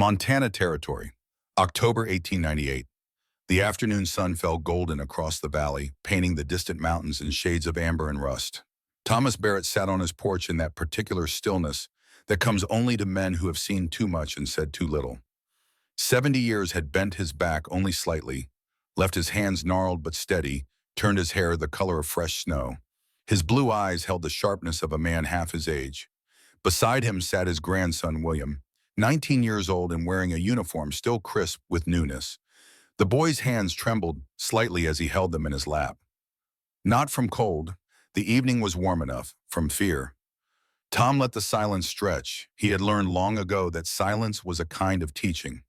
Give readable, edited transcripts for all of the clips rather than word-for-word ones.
Montana Territory, October 1898. The afternoon sun fell golden across the valley, painting the distant mountains in shades of amber and rust. Thomas Barrett sat on his porch in that particular stillness that comes only to men who have seen too much and said too little. 70 years had bent his back only slightly, left his hands gnarled but steady, turned his hair the color of fresh snow. His blue eyes held the sharpness of a man half his age. Beside him sat his grandson, William, 19 years old and wearing a uniform still crisp with newness. The boy's hands trembled slightly as he held them in his lap. Not from cold. The evening was warm enough. From fear. Tom let the silence stretch. He had learned long ago that silence was a kind of teaching.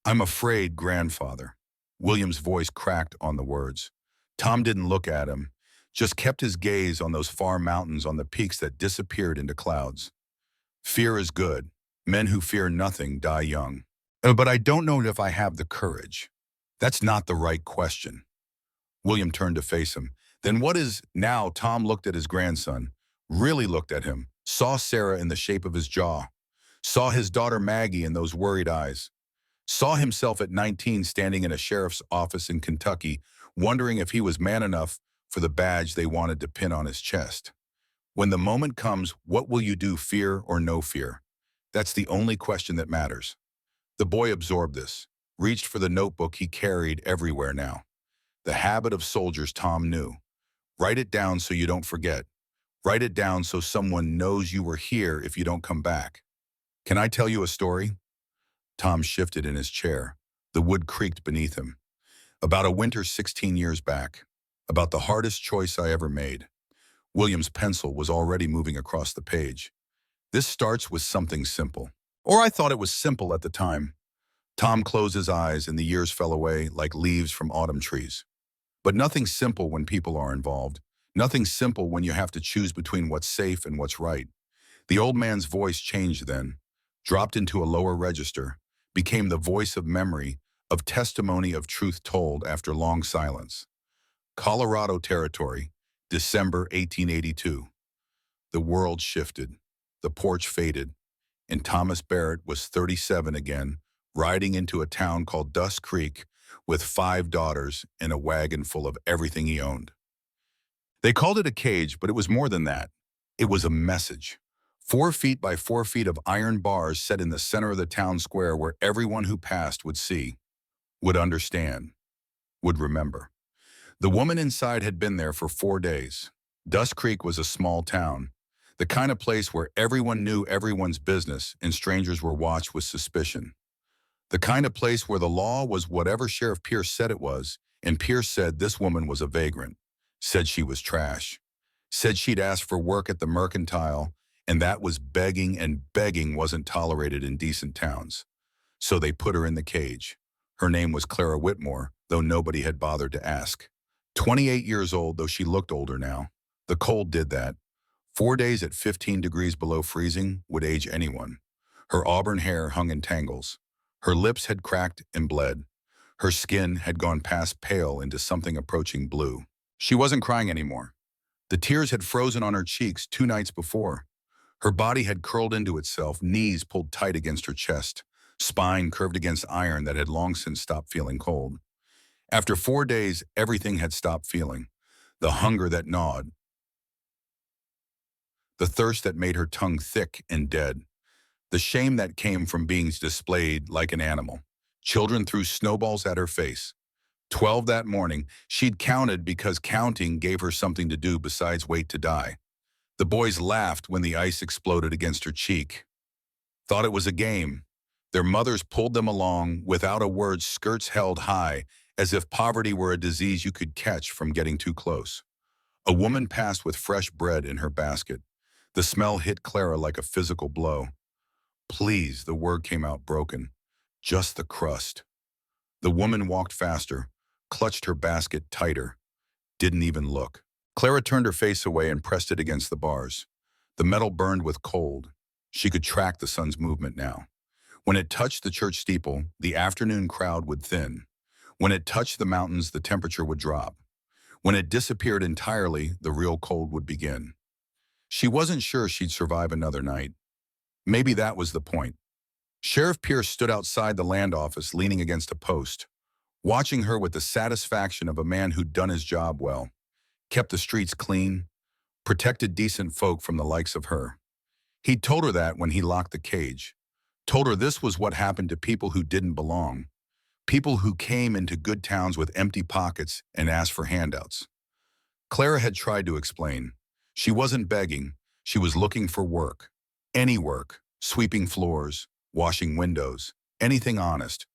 "I'm afraid, grandfather." William's voice cracked on the words. Tom didn't look at him, just kept his gaze on those far mountains on the peaks that disappeared into clouds. "Fear is good. Men who fear nothing die young. But I don't know if I have the courage." "That's not the right question." William turned to face him. "Then what is—" Now Tom looked at his grandson, really looked at him, saw Sarah in the shape of his jaw, saw his daughter Maggie in those worried eyes, saw himself at 19 standing in a sheriff's office in Kentucky, wondering if he was man enough for the badge they wanted to pin on his chest. When the moment comes, what will you do, fear or no fear? That's the only question that matters. The boy absorbed this, reached for the notebook he carried everywhere now. The habit of soldiers Tom knew. Write it down so you don't forget. Write it down so someone knows you were here if you don't come back. "Can I tell you a story?" Tom shifted in his chair. The wood creaked beneath him. "About a winter 16 years back. About the hardest choice I ever made." William's pencil was already moving across the page. "This starts with something simple. Or I thought it was simple at the time." Tom closed his eyes and the years fell away like leaves from autumn trees. But nothing's simple when people are involved. Nothing's simple when you have to choose between what's safe and what's right. The old man's voice changed then, dropped into a lower register, became the voice of memory, of testimony of truth told after long silence. Colorado Territory, December 1882. The world shifted. The porch faded, and Thomas Barrett was 37 again, riding into a town called Dust Creek with 5 daughters and a wagon full of everything he owned. They called it a cage, but it was more than that. It was a message. 4 feet by 4 feet of iron bars set in the center of the town square where everyone who passed would see, would understand, would remember. The woman inside had been there for 4 days. Dust Creek was a small town, the kind of place where everyone knew everyone's business and strangers were watched with suspicion. The kind of place where the law was whatever Sheriff Pierce said it was, and Pierce said this woman was a vagrant, said she was trash, said she'd asked for work at the mercantile, and that was begging, and begging wasn't tolerated in decent towns. So they put her in the cage. Her name was Clara Whitmore, though nobody had bothered to ask. 28 years old, though she looked older now. The cold did that. 4 days at 15 degrees below freezing would age anyone. Her auburn hair hung in tangles. Her lips had cracked and bled. Her skin had gone past pale into something approaching blue. She wasn't crying anymore. The tears had frozen on her cheeks 2 nights before. Her body had curled into itself, knees pulled tight against her chest, spine curved against iron that had long since stopped feeling cold. After 4 days, everything had stopped feeling. The hunger that gnawed, the thirst that made her tongue thick and dead, the shame that came from being displayed like an animal. Children threw snowballs at her face. 12 that morning. She'd counted because counting gave her something to do besides wait to die. The boys laughed when the ice exploded against her cheek. Thought it was a game. Their mothers pulled them along, without a word, skirts held high, as if poverty were a disease you could catch from getting too close. A woman passed with fresh bread in her basket. The smell hit Clara like a physical blow. "Please," the word came out broken. "Just the crust." The woman walked faster, clutched her basket tighter, didn't even look. Clara turned her face away and pressed it against the bars. The metal burned with cold. She could track the sun's movement now. When it touched the church steeple, the afternoon crowd would thin. When it touched the mountains, the temperature would drop. When it disappeared entirely, the real cold would begin. She wasn't sure she'd survive another night. Maybe that was the point. Sheriff Pierce stood outside the land office leaning against a post, watching her with the satisfaction of a man who'd done his job well, kept the streets clean, protected decent folk from the likes of her. He'd told her that when he locked the cage, told her this was what happened to people who didn't belong, people who came into good towns with empty pockets and asked for handouts. Clara had tried to explain. She wasn't begging, she was looking for work. Any work, sweeping floors, washing windows, anything honest.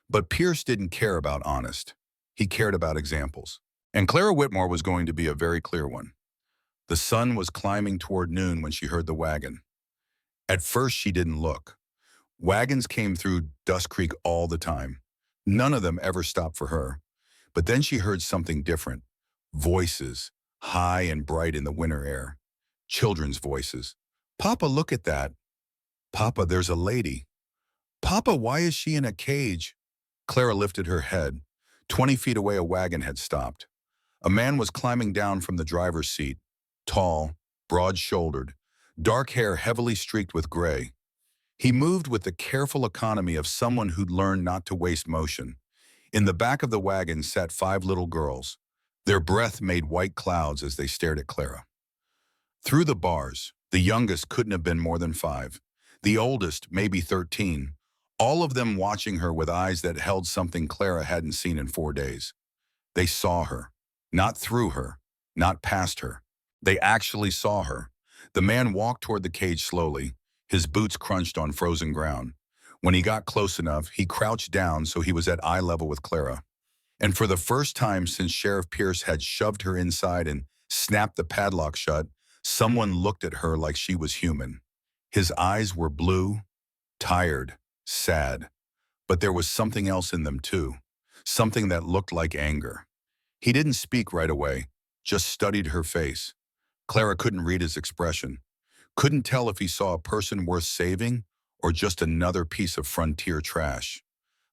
But Pierce didn't care about honest. He cared about examples. And Clara Whitmore was going to be a very clear one. The sun was climbing toward noon when she heard the wagon. At first, she didn't look. Wagons came through Dust Creek all the time. None of them ever stopped for her. But then she heard something different. Voices, high and bright in the winter air. Children's voices. "Papa, look at that. Papa, there's a lady. Papa, why is she in a cage?" Clara lifted her head. 20 feet away, a wagon had stopped. A man was climbing down from the driver's seat, tall, broad-shouldered, dark hair heavily streaked with gray. He moved with the careful economy of someone who'd learned not to waste motion. In the back of the wagon sat 5 little girls. Their breath made white clouds as they stared at Clara. Through the bars, the youngest couldn't have been more than 5. The oldest, maybe 13. All of them watching her with eyes that held something Clara hadn't seen in 4 days. They saw her. Not through her. Not past her. They actually saw her. The man walked toward the cage slowly. His boots crunched on frozen ground. When he got close enough, he crouched down so he was at eye level with Clara. And for the first time since Sheriff Pierce had shoved her inside and snapped the padlock shut, someone looked at her like she was human. His eyes were blue, tired, sad. But there was something else in them too. Something that looked like anger. He didn't speak right away, just studied her face. Clara couldn't read his expression. Couldn't tell if he saw a person worth saving or just another piece of frontier trash.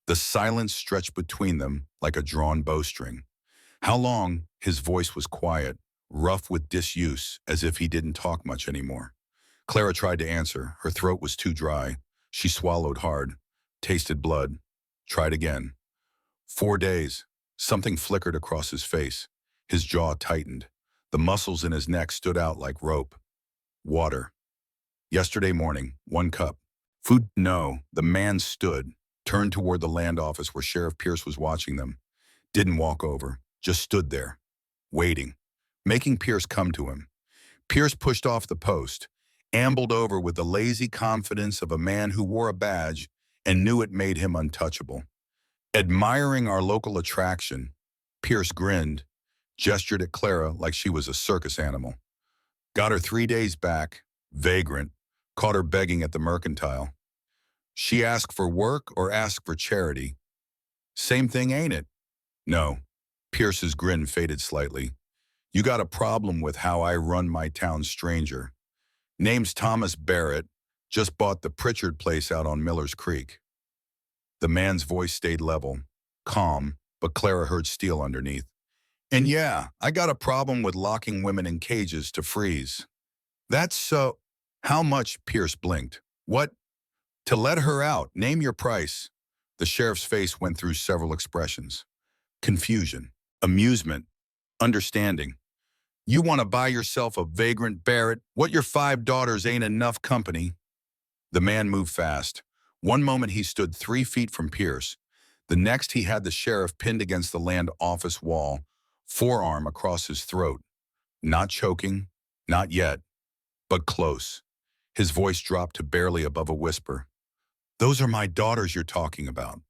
The silence stretched between them like a drawn bowstring. How long? His voice was quiet, rough with disuse, as if he didn't talk much anymore. Clara tried to answer. Her throat was too dry. She swallowed hard, tasted blood, tried again. 4 days. Something flickered across his face. His jaw tightened. The muscles in his neck stood out like rope. Water. Yesterday morning, 1 cup. Food? No. The man stood, turned toward the land office where Sheriff Pierce was watching them. Didn't walk over, just stood there, waiting, making Pierce come to him. Pierce pushed off the post, ambled over with the lazy confidence of a man who wore a badge and knew it made him untouchable. Admiring our local attraction, Pierce grinned, gestured at Clara like she was a circus animal. Got her 3 days back, vagrant, caught her begging at the mercantile. She asked for work or asked for charity? Same thing, ain't it? No. Pierce's grin faded slightly. You got a problem with how I run my town, stranger. Name's Thomas Barrett, just bought the Pritchard place out on Miller's Creek. The man's voice stayed level, calm, but Clara heard steel underneath. And yeah, I got a problem with locking women in cages to freeze. That's so... How much? Pierce blinked. What? To let her out. Name your price. The sheriff's face went through several expressions. Confusion, amusement, understanding. You want to buy yourself a vagrant, Barrett? What, your 5 daughters ain't enough company? The man moved fast. One moment he stood 3 feet from Pierce. The next he had the sheriff pinned against the land office wall, forearm across his throat. Not choking, not yet, but close. His voice dropped to barely above a whisper. Those are my daughters you're talking about.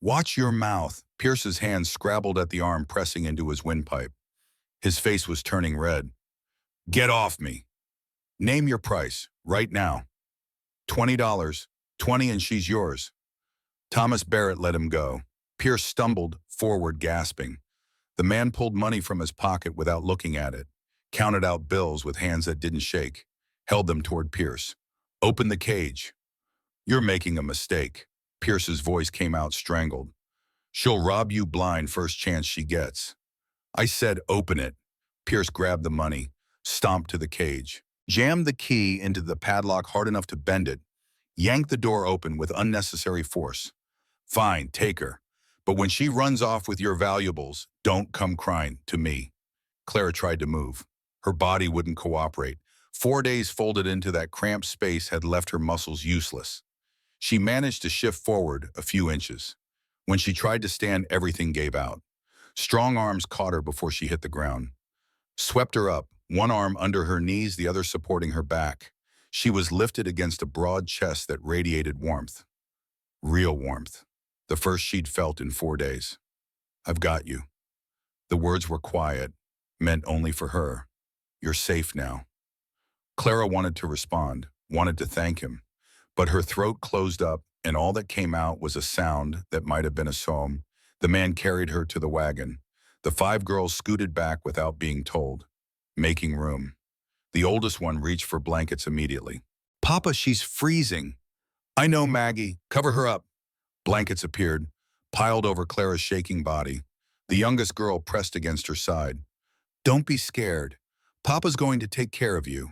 Watch your mouth. Pierce's hand scrabbled at the arm pressing into his windpipe. His face was turning red. Get off me. Name your price, right now. $20. 20 and she's yours. Thomas Barrett let him go. Pierce stumbled forward, gasping. The man pulled money from his pocket without looking at it, counted out bills with hands that didn't shake, held them toward Pierce. Open the cage. You're making a mistake. Pierce's voice came out strangled. She'll rob you blind first chance she gets. I said open it. Pierce grabbed the money, stomped to the cage, jammed the key into the padlock hard enough to bend it, yanked the door open with unnecessary force. Fine, take her. But when she runs off with your valuables, don't come crying to me. Clara tried to move. Her body wouldn't cooperate. 4 days folded into that cramped space had left her muscles useless. She managed to shift forward a few inches. When she tried to stand, everything gave out. Strong arms caught her before she hit the ground, swept her up, one arm under her knees, the other supporting her back. She was lifted against a broad chest that radiated warmth. Real warmth. The first she'd felt in 4 days. I've got you. The words were quiet, meant only for her. You're safe now. Clara wanted to respond, wanted to thank him, but her throat closed up and all that came out was a sound that might have been a sob. The man carried her to the wagon. The 5 girls scooted back without being told, making room. The oldest one reached for blankets immediately. Papa, she's freezing. I know, Maggie. Cover her up. Blankets appeared, piled over Clara's shaking body. The youngest girl pressed against her side. Don't be scared. Papa's going to take care of you.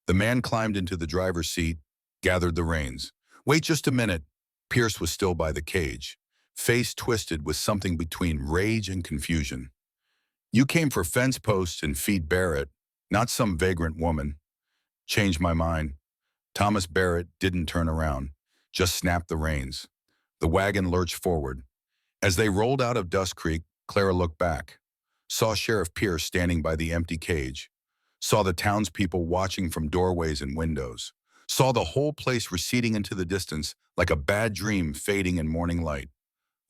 The man climbed into the driver's seat, gathered the reins. Wait just a minute. Pierce was still by the cage, face twisted with something between rage and confusion. You came for fence posts and feed Barrett, not some vagrant woman. Changed my mind. Thomas Barrett didn't turn around, just snapped the reins. The wagon lurched forward. As they rolled out of Dust Creek, Clara looked back, saw Sheriff Pierce standing by the empty cage, saw the townspeople watching from doorways and windows, saw the whole place receding into the distance like a bad dream fading in morning light.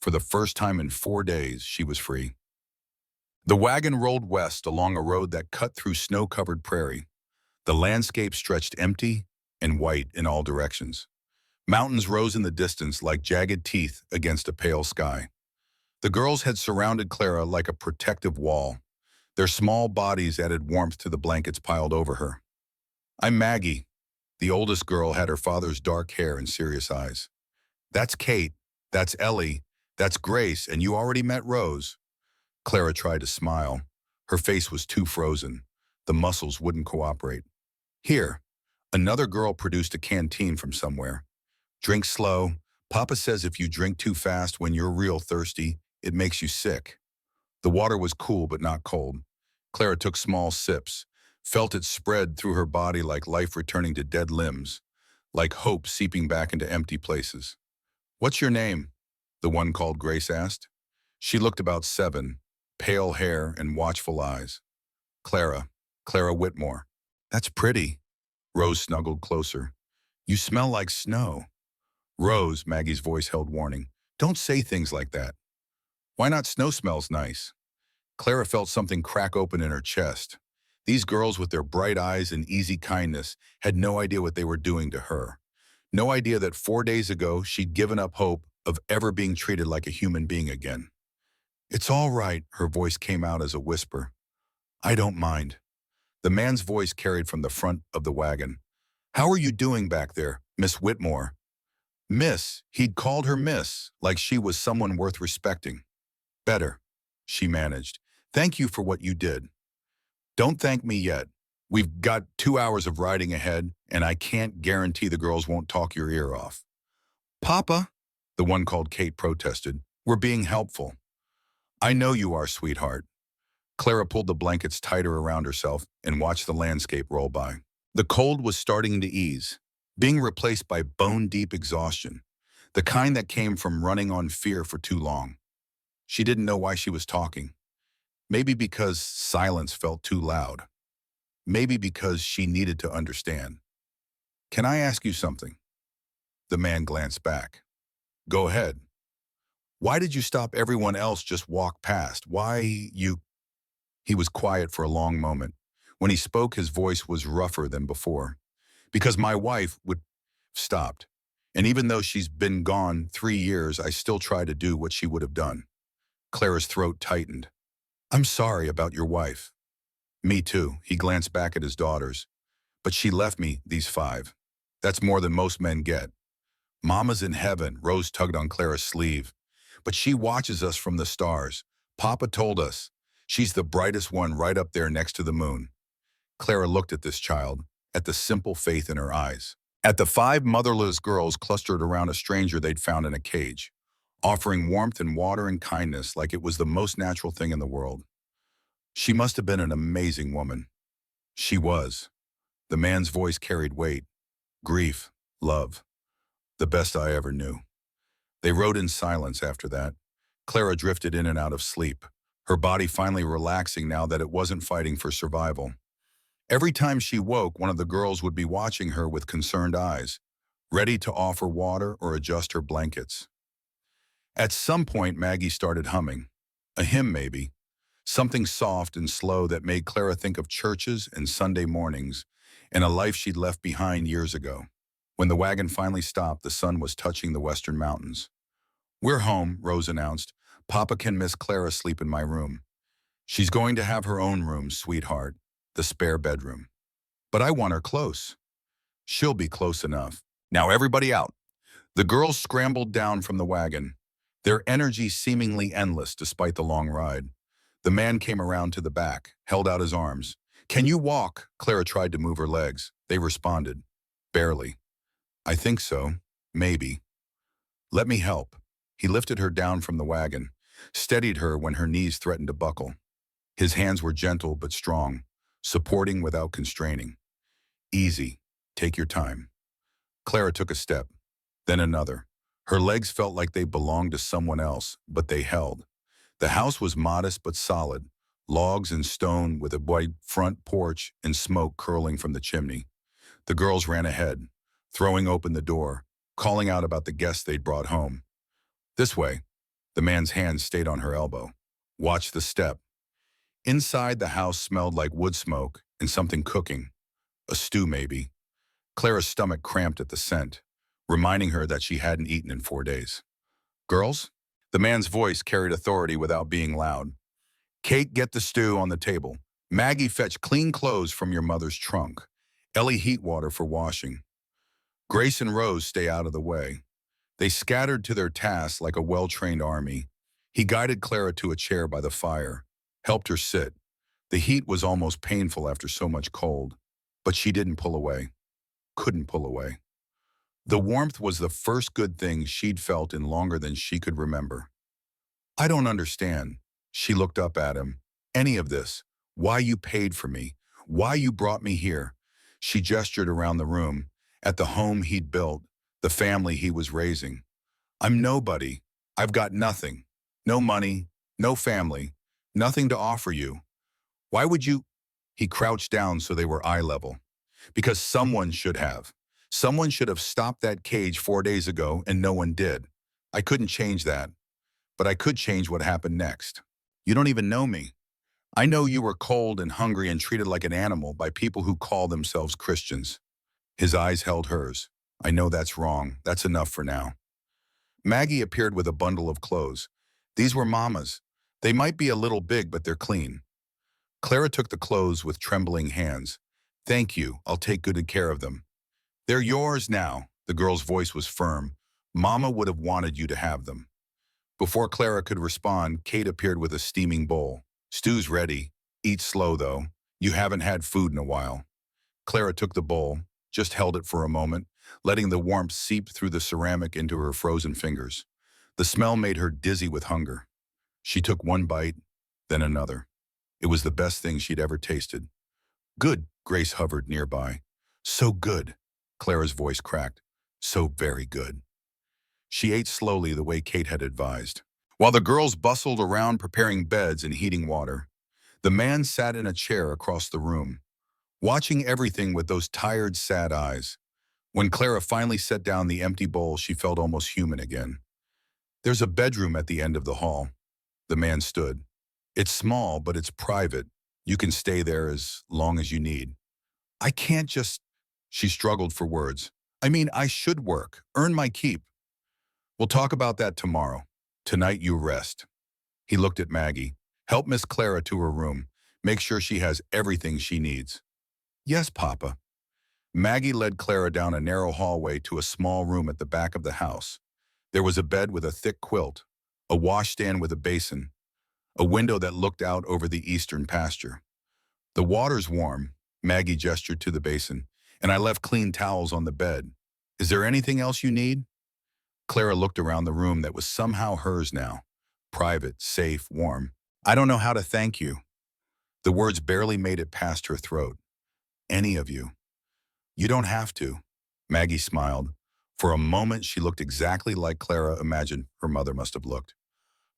For the first time in 4 days, she was free. The wagon rolled west along a road that cut through snow-covered prairie. The landscape stretched empty and white in all directions. Mountains rose in the distance like jagged teeth against a pale sky. The girls had surrounded Clara like a protective wall. Their small bodies added warmth to the blankets piled over her. I'm Maggie. The oldest girl had her father's dark hair and serious eyes. That's Kate. That's Ellie. That's Grace, and you already met Rose. Clara tried to smile. Her face was too frozen. The muscles wouldn't cooperate. Here. Another girl produced a canteen from somewhere. Drink slow. Papa says if you drink too fast when you're real thirsty, it makes you sick. The water was cool but not cold. Clara took small sips, felt it spread through her body like life returning to dead limbs, like hope seeping back into empty places. What's your name? The one called Grace asked. She looked about 7, pale hair and watchful eyes. Clara Whitmore. That's pretty. Rose snuggled closer. You smell like snow. Rose, Maggie's voice held warning. Don't say things like that. Why not? Snow smells nice. Clara felt something crack open in her chest. These girls with their bright eyes and easy kindness had no idea what they were doing to her. No idea that 4 days ago she'd given up hope of ever being treated like a human being again. It's all right, her voice came out as a whisper. I don't mind. The man's voice carried from the front of the wagon. How are you doing back there, Miss Whitmore? Miss, he'd called her Miss, like she was someone worth respecting. Better, she managed. Thank you for what you did. Don't thank me yet. We've got 2 hours of riding ahead, and I can't guarantee the girls won't talk your ear off. Papa, the one called Kate protested, we're being helpful. I know you are, sweetheart. Clara pulled the blankets tighter around herself and watched the landscape roll by. The cold was starting to ease, being replaced by bone-deep exhaustion, the kind that came from running on fear for too long. She didn't know why she was talking. Maybe because silence felt too loud. Maybe because she needed to understand. Can I ask you something? The man glanced back. Go ahead. Why did you stop everyone else just walk past? Why you... He was quiet for a long moment. When he spoke, his voice was rougher than before. Because my wife would... Stopped. And even though she's been gone 3 years, I still try to do what she would have done. Clara's throat tightened. I'm sorry about your wife. Me too. He glanced back at his daughters. But she left me these 5. That's more than most men get. Mama's in heaven. Rose tugged on Clara's sleeve. But she watches us from the stars. Papa told us. She's the brightest one right up there next to the moon. Clara looked at this child, at the simple faith in her eyes. At the five motherless girls clustered around a stranger they'd found in a cage, offering warmth and water and kindness like it was the most natural thing in the world. She must have been an amazing woman. She was. The man's voice carried weight, grief, love, the best I ever knew. They rode in silence after that. Clara drifted in and out of sleep, her body finally relaxing now that it wasn't fighting for survival. Every time she woke, one of the girls would be watching her with concerned eyes, ready to offer water or adjust her blankets. At some point, Maggie started humming. A hymn, maybe. Something soft and slow that made Clara think of churches and Sunday mornings and a life she'd left behind years ago. When the wagon finally stopped, the sun was touching the western mountains. "We're home," Rose announced. "Papa can miss Clara sleep in my room. She's going to have her own room, sweetheart, the spare bedroom. But I want her close." "She'll be close enough. Now everybody out." The girls scrambled down from the wagon, their energy seemingly endless despite the long ride. The man came around to the back, held out his arms. "Can you walk?" Clara tried to move her legs. They responded. "Barely." "I think so. Maybe." "Let me help." He lifted her down from the wagon, steadied her when her knees threatened to buckle. His hands were gentle but strong, supporting without constraining. "Easy. Take your time." Clara took a step, then another. Her legs felt like they belonged to someone else, but they held. The house was modest but solid, logs and stone with a white front porch and smoke curling from the chimney. The girls ran ahead, throwing open the door, calling out about the guests they'd brought home. "This way." The man's hand stayed on her elbow. "Watch the step." Inside, the house smelled like wood smoke and something cooking. A stew, maybe. Clara's stomach cramped at the scent, reminding her that she hadn't eaten in 4 days. "Girls?" The man's voice carried authority without being loud. "Kate, get the stew on the table. Maggie, fetch clean clothes from your mother's trunk. Ellie, heat water for washing. Grace and Rose, stay out of the way." They scattered to their tasks like a well-trained army. He guided Clara to a chair by the fire, helped her sit. The heat was almost painful after so much cold, but she didn't pull away. Couldn't pull away. The warmth was the first good thing she'd felt in longer than she could remember. "I don't understand." She looked up at him. "Any of this. Why you paid for me. Why you brought me here." She gestured around the room, at the home he'd built, the family he was raising. "I'm nobody. I've got nothing. No money, no family, nothing to offer you. Why would you—" He crouched down so they were eye level. "Because someone should have. Someone should have stopped that cage 4 days ago and no one did. I couldn't change that, but I could change what happened next. You don't even know me. I know you were cold and hungry and treated like an animal by people who call themselves Christians." His eyes held hers. "I know that's wrong. That's enough for now." Maggie appeared with a bundle of clothes. These were Mama's. They might be a little big, but they're clean. Clara took the clothes with trembling hands. "Thank you. I'll take good care of them." "They're yours now." The girl's voice was firm. "Mama would have wanted you to have them." Before Clara could respond, Kate appeared with a steaming bowl. "Stew's ready. Eat slow, though. You haven't had food in a while." Clara took the bowl, just held it for a moment, letting the warmth seep through the ceramic into her frozen fingers. The smell made her dizzy with hunger. She took one bite, then another. It was the best thing she'd ever tasted. "Good," Grace hovered nearby. "So good." Clara's voice cracked. "So very good." She ate slowly the way Kate had advised. While the girls bustled around preparing beds and heating water, the man sat in a chair across the room, watching everything with those tired, sad eyes. When Clara finally set down the empty bowl, she felt almost human again. "There's a bedroom at the end of the hall." The man stood. "It's small, but it's private. You can stay there as long as you need." "I can't just—" She struggled for words. "I mean, I should work, earn my keep." "We'll talk about that tomorrow. Tonight you rest." He looked at Maggie. "Help Miss Clara to her room. Make sure she has everything she needs." "Yes, Papa." Maggie led Clara down a narrow hallway to a small room at the back of the house. There was a bed with a thick quilt, a washstand with a basin, a window that looked out over the eastern pasture. "The water's warm," Maggie gestured to the basin, And I left clean towels on the bed. Is there anything else you need? Clara looked around the room that was somehow hers now. Private, safe, warm. I don't know how to thank you. The words barely made it past her throat. Any of you. You don't have to. Maggie smiled. For a moment, she looked exactly like Clara imagined her mother must have looked.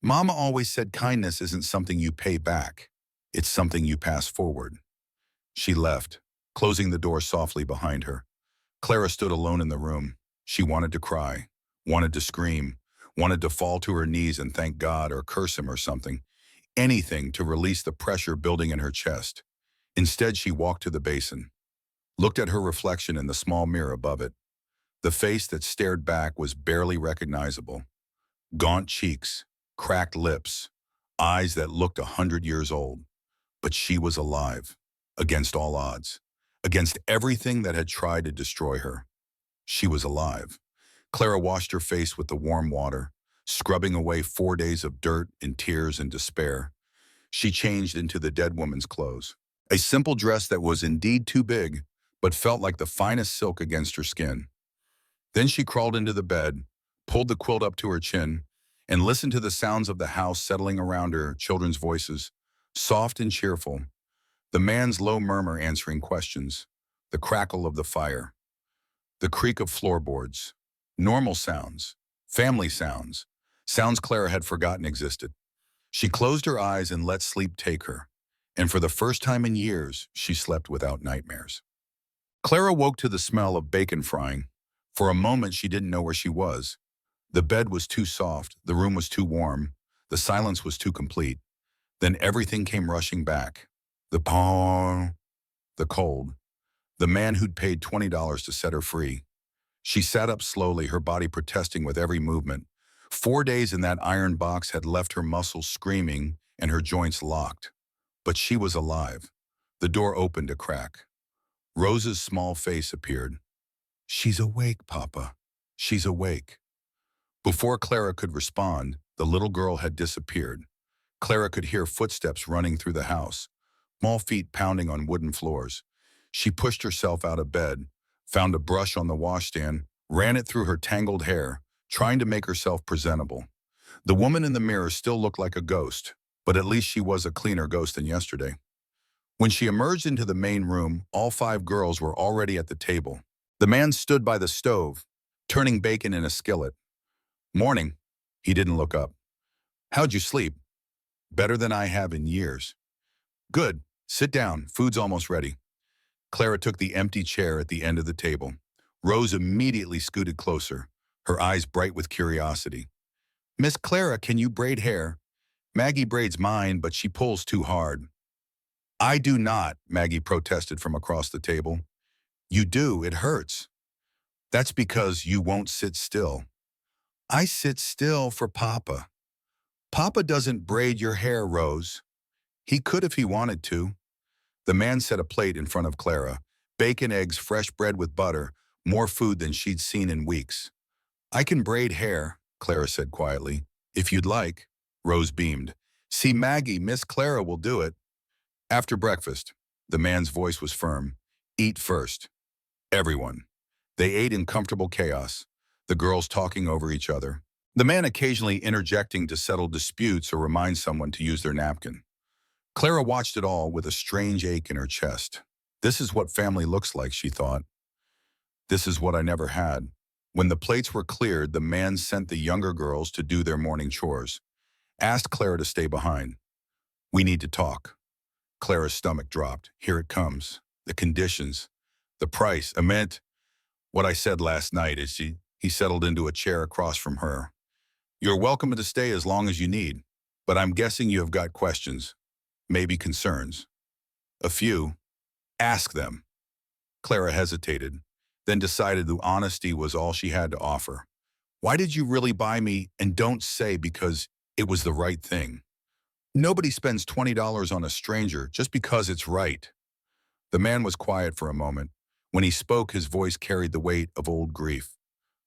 Mama always said kindness isn't something you pay back. It's something you pass forward. She left, closing the door softly behind her. Clara stood alone in the room. She wanted to cry, wanted to scream, wanted to fall to her knees and thank God or curse him or something. Anything to release the pressure building in her chest. Instead, she walked to the basin, looked at her reflection in the small mirror above it. The face that stared back was barely recognizable. Gaunt cheeks, cracked lips, eyes that looked 100 years old. But she was alive, against all odds, against everything that had tried to destroy her. She was alive. Clara washed her face with the warm water, scrubbing away 4 days of dirt and tears and despair. She changed into the dead woman's clothes. A simple dress that was indeed too big, but felt like the finest silk against her skin. Then she crawled into the bed, pulled the quilt up to her chin, and listened to the sounds of the house settling around her, children's voices, soft and cheerful. The man's low murmur answering questions, the crackle of the fire, the creak of floorboards, normal sounds, family sounds, sounds Clara had forgotten existed. She closed her eyes and let sleep take her, and for the first time in years, she slept without nightmares. Clara woke to the smell of bacon frying. For a moment, she didn't know where she was. The bed was too soft, the room was too warm, the silence was too complete. Then everything came rushing back. The paw, the cold, the man who'd paid $20 to set her free. She sat up slowly, her body protesting with every movement. 4 days in that iron box had left her muscles screaming and her joints locked. But she was alive. The door opened a crack. Rose's small face appeared. She's awake, Papa. She's awake. Before Clara could respond, the little girl had disappeared. Clara could hear footsteps running through the house, small feet pounding on wooden floors. She pushed herself out of bed, found a brush on the washstand, ran it through her tangled hair, trying to make herself presentable. The woman in the mirror still looked like a ghost, but at least she was a cleaner ghost than yesterday. When she emerged into the main room, all 5 girls were already at the table. The man stood by the stove, turning bacon in a skillet. Morning. He didn't look up. How'd you sleep? Better than I have in years. Good. Sit down. Food's almost ready. Clara took the empty chair at the end of the table. Rose immediately scooted closer, her eyes bright with curiosity. Miss Clara, can you braid hair? Maggie braids mine, but she pulls too hard. I do not, Maggie protested from across the table. You do, it hurts. That's because you won't sit still. I sit still for Papa. Papa doesn't braid your hair, Rose. He could if he wanted to. The man set a plate in front of Clara. Bacon, eggs, fresh bread with butter, more food than she'd seen in weeks. I can braid hair, Clara said quietly. If you'd like. Rose beamed. See, Maggie, Miss Clara will do it. After breakfast, the man's voice was firm. Eat first. Everyone. They ate in comfortable chaos, the girls talking over each other, the man occasionally interjecting to settle disputes or remind someone to use their napkin. Clara watched it all with a strange ache in her chest. This is what family looks like, she thought. This is what I never had. When the plates were cleared, the man sent the younger girls to do their morning chores, asked Clara to stay behind. We need to talk. Clara's stomach dropped. Here it comes. The conditions. The price. I meant what I said last night as he settled into a chair across from her. You're welcome to stay as long as you need, but I'm guessing you have got questions, maybe concerns. A few. Ask them. Clara hesitated, then decided that honesty was all she had to offer. Why did you really buy me? And don't say because it was the right thing. Nobody spends $20 on a stranger just because it's right. The man was quiet for a moment. When he spoke, his voice carried the weight of old grief.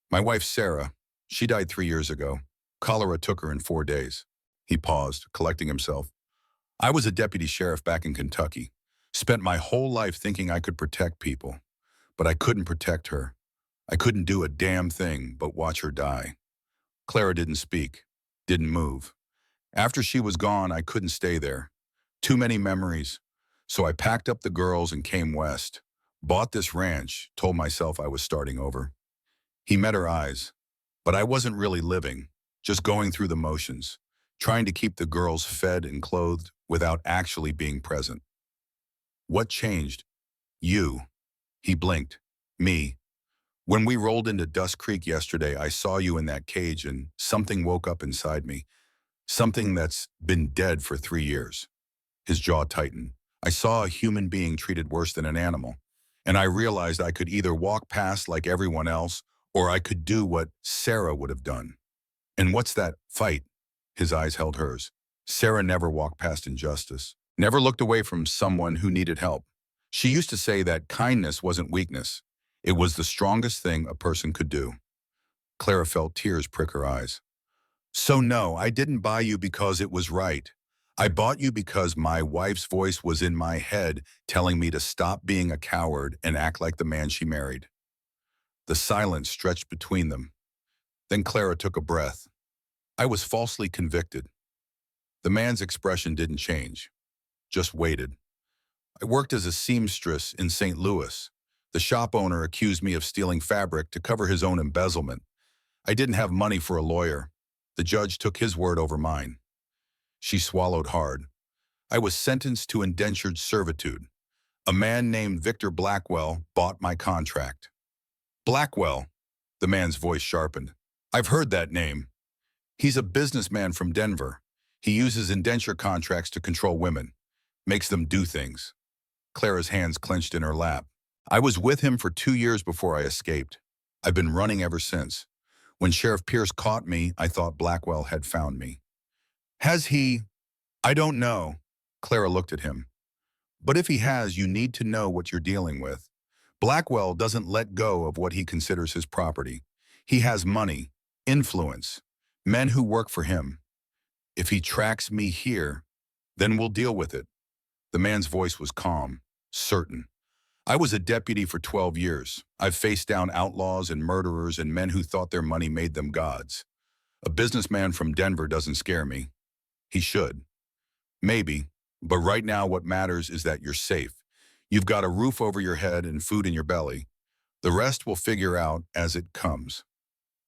My wife, Sarah, she died 3 years ago. Cholera took her in 4 days. He paused, collecting himself. I was a deputy sheriff back in Kentucky. Spent my whole life thinking I could protect people. but I couldn't protect her. I couldn't do a damn thing but watch her die. Clara didn't speak, didn't move. After she was gone, I couldn't stay there. Too many memories. So I packed up the girls and came west. Bought this ranch, told myself I was starting over. He met her eyes. But I wasn't really living, just going through the motions, trying to keep the girls fed and clothed without actually being present. What changed? You. He blinked. Me. When we rolled into Dust Creek yesterday, I saw you in that cage and something woke up inside me. Something that's been dead for 3 years. His jaw tightened. I saw a human being treated worse than an animal. And I realized I could either walk past like everyone else, or I could do what Sarah would have done. And what's that fight? His eyes held hers. Sarah never walked past injustice, never looked away from someone who needed help. She used to say that kindness wasn't weakness. It was the strongest thing a person could do. Clara felt tears prick her eyes. So no, I didn't buy you because it was right. I bought you because my wife's voice was in my head telling me to stop being a coward and act like the man she married. The silence stretched between them. Then Clara took a breath. I was falsely convicted. The man's expression didn't change, just waited. I worked as a seamstress in St. Louis. The shop owner accused me of stealing fabric to cover his own embezzlement. I didn't have money for a lawyer. The judge took his word over mine. She swallowed hard. I was sentenced to indentured servitude. A man named Victor Blackwell bought my contract. Blackwell, the man's voice sharpened. I've heard that name. He's a businessman from Denver. He uses indenture contracts to control women, makes them do things. Clara's hands clenched in her lap. I was with him for 2 years before I escaped. I've been running ever since. When Sheriff Pierce caught me, I thought Blackwell had found me. Has he? I don't know. Clara looked at him. But if he has, you need to know what you're dealing with. Blackwell doesn't let go of what he considers his property. He has money, influence, men who work for him. If he tracks me here, then we'll deal with it. The man's voice was calm, certain. I was a deputy for 12 years. I've faced down outlaws and murderers and men who thought their money made them gods. A businessman from Denver doesn't scare me. He should. Maybe. But right now what matters is that you're safe. You've got a roof over your head and food in your belly. The rest we'll figure out as it comes.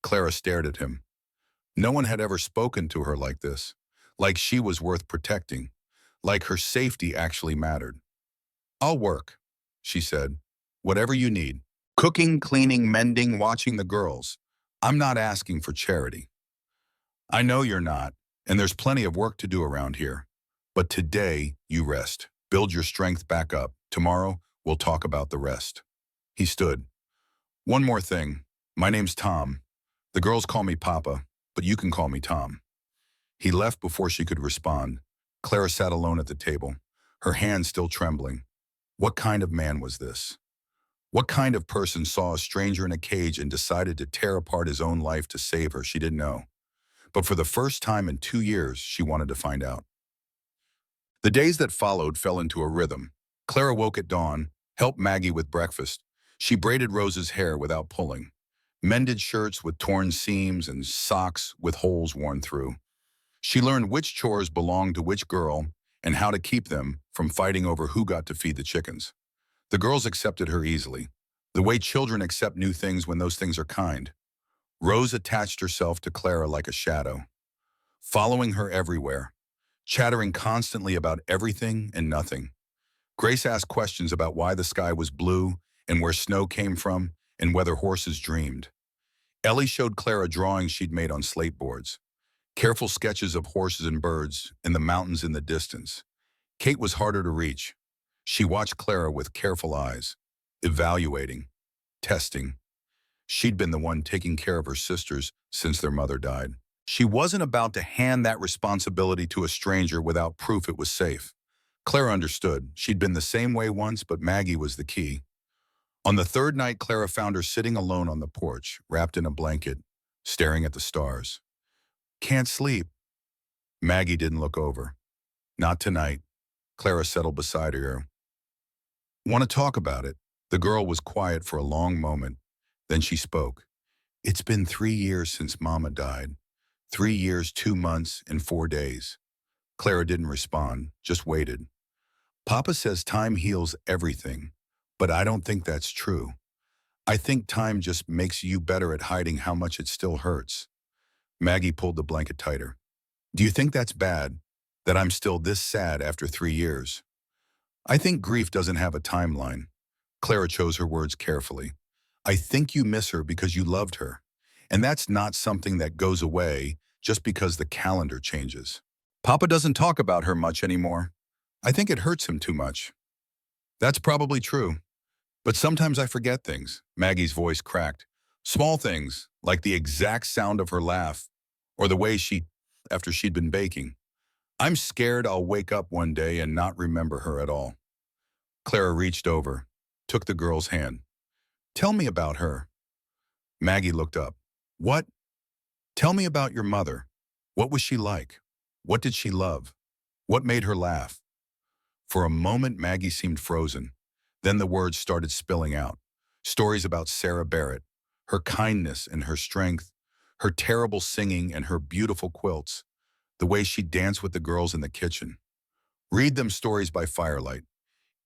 Clara stared at him. No one had ever spoken to her like this. Like she was worth protecting. Like her safety actually mattered. I'll work, she said. Whatever you need. Cooking, cleaning, mending, watching the girls. I'm not asking for charity. I know you're not, and there's plenty of work to do around here. But today, you rest. Build your strength back up. Tomorrow, we'll talk about the rest. He stood. One more thing. My name's Tom. The girls call me Papa, but you can call me Tom. He left before she could respond. Clara sat alone at the table, her hands still trembling. What kind of man was this? What kind of person saw a stranger in a cage and decided to tear apart his own life to save her? She didn't know. But for the first time in 2 years, she wanted to find out. The days that followed fell into a rhythm. Clara woke at dawn, helped Maggie with breakfast. She braided Rose's hair without pulling, mended shirts with torn seams and socks with holes worn through. She learned which chores belonged to which girl and how to keep them from fighting over who got to feed the chickens. The girls accepted her easily, the way children accept new things when those things are kind. Rose attached herself to Clara like a shadow, following her everywhere, chattering constantly about everything and nothing. Grace asked questions about why the sky was blue and where snow came from and whether horses dreamed. Ellie showed Clara drawings she'd made on slate boards, careful sketches of horses and birds and the mountains in the distance. Kate was harder to reach. She watched Clara with careful eyes, evaluating, testing. She'd been the one taking care of her sisters since their mother died. She wasn't about to hand that responsibility to a stranger without proof it was safe. Clara understood. She'd been the same way once, but Maggie was the key. On the third night, Clara found her sitting alone on the porch, wrapped in a blanket, staring at the stars. Can't sleep. Maggie didn't look over. Not tonight. Clara settled beside her. Want to talk about it? The girl was quiet for a long moment. Then she spoke. It's been 3 years since Mama died. 3 years, 2 months, and 4 days. Clara didn't respond, just waited. Papa says time heals everything, but I don't think that's true. I think time just makes you better at hiding how much it still hurts. Maggie pulled the blanket tighter. Do you think that's bad, that I'm still this sad after 3 years? I think grief doesn't have a timeline. Clara chose her words carefully. I think you miss her because you loved her. And that's not something that goes away just because the calendar changes. Papa doesn't talk about her much anymore. I think it hurts him too much. That's probably true. But sometimes I forget things. Maggie's voice cracked. Small things, like the exact sound of her laugh, or the way she, after she'd been baking. I'm scared I'll wake up one day and not remember her at all. Clara reached over, took the girl's hand. Tell me about her. Maggie looked up. What? Tell me about your mother. What was she like? What did she love? What made her laugh? For a moment, Maggie seemed frozen. Then the words started spilling out. Stories about Sarah Barrett, her kindness and her strength, her terrible singing and her beautiful quilts, the way she danced with the girls in the kitchen. Read them stories by firelight.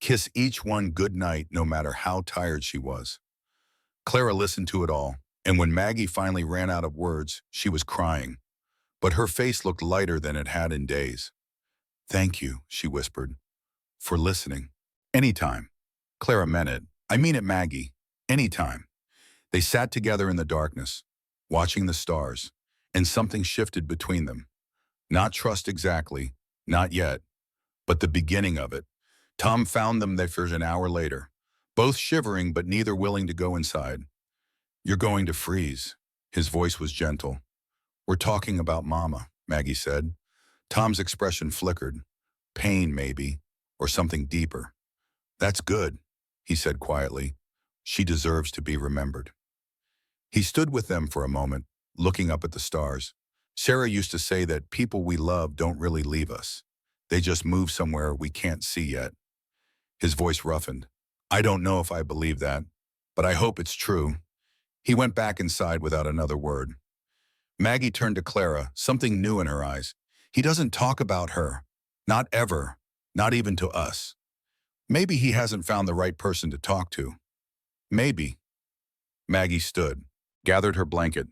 Kiss each one good night no matter how tired she was. Clara listened to it all, and when Maggie finally ran out of words, she was crying. But her face looked lighter than it had in days. Thank you, she whispered, for listening. Anytime. Clara meant it. I mean it, Maggie. Anytime. They sat together in the darkness, watching the stars, and something shifted between them. Not trust exactly, not yet, but the beginning of it. Tom found them there for an hour later, both shivering but neither willing to go inside. You're going to freeze. His voice was gentle. We're talking about Mama, Maggie said. Tom's expression flickered. Pain, maybe, or something deeper. That's good, he said quietly. She deserves to be remembered. He stood with them for a moment, looking up at the stars. Sarah used to say that people we love don't really leave us. They just move somewhere we can't see yet. His voice roughened. I don't know if I believe that, but I hope it's true. He went back inside without another word. Maggie turned to Clara, something new in her eyes. He doesn't talk about her. Not ever. Not even to us. Maybe he hasn't found the right person to talk to. Maybe. Maggie stood, gathered her blanket.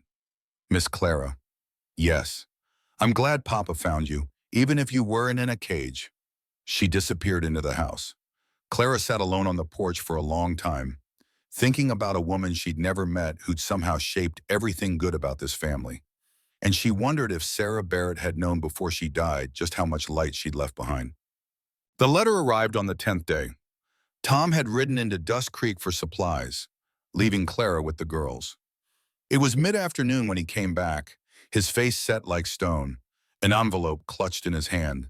Miss Clara. Yes. I'm glad Papa found you, even if you weren't in a cage. She disappeared into the house. Clara sat alone on the porch for a long time, thinking about a woman she'd never met who'd somehow shaped everything good about this family. And she wondered if Sarah Barrett had known before she died just how much light she'd left behind. The letter arrived on the 10th day. Tom had ridden into Dust Creek for supplies, leaving Clara with the girls. It was mid-afternoon when he came back, his face set like stone, an envelope clutched in his hand.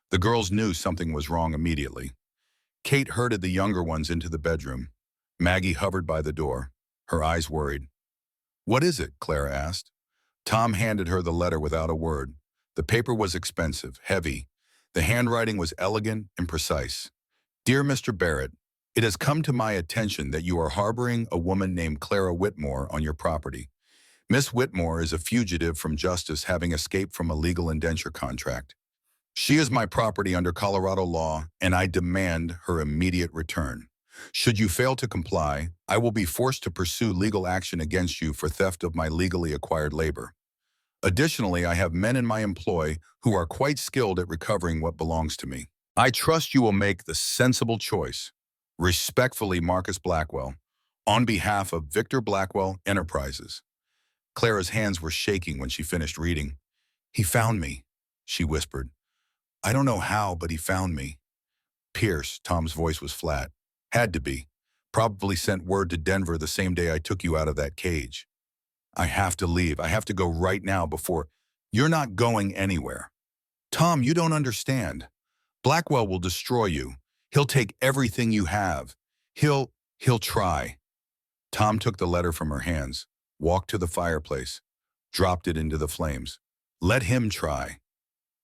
The girls knew something was wrong immediately. Kate herded the younger ones into the bedroom. Maggie hovered by the door, her eyes worried. What is it? Clara asked. Tom handed her the letter without a word. The paper was expensive, heavy. The handwriting was elegant and precise. Dear Mr. Barrett, it has come to my attention that you are harboring a woman named Clara Whitmore on your property. Miss Whitmore is a fugitive from justice having escaped from a legal indenture contract. She is my property under Colorado law, and I demand her immediate return. Should you fail to comply, I will be forced to pursue legal action against you for theft of my legally acquired labor. Additionally, I have men in my employ who are quite skilled at recovering what belongs to me. I trust you will make the sensible choice. Respectfully, Marcus Blackwell, on behalf of Victor Blackwell Enterprises. Clara's hands were shaking when she finished reading. He found me, she whispered. I don't know how, but he found me. Pierce, Tom's voice was flat. Had to be. Probably sent word to Denver the same day I took you out of that cage. I have to leave. I have to go right now before... You're not going anywhere. Tom, you don't understand. Blackwell will destroy you. He'll take everything you have. He'll try. Tom took the letter from her hands, walked to the fireplace, dropped it into the flames. Let him try.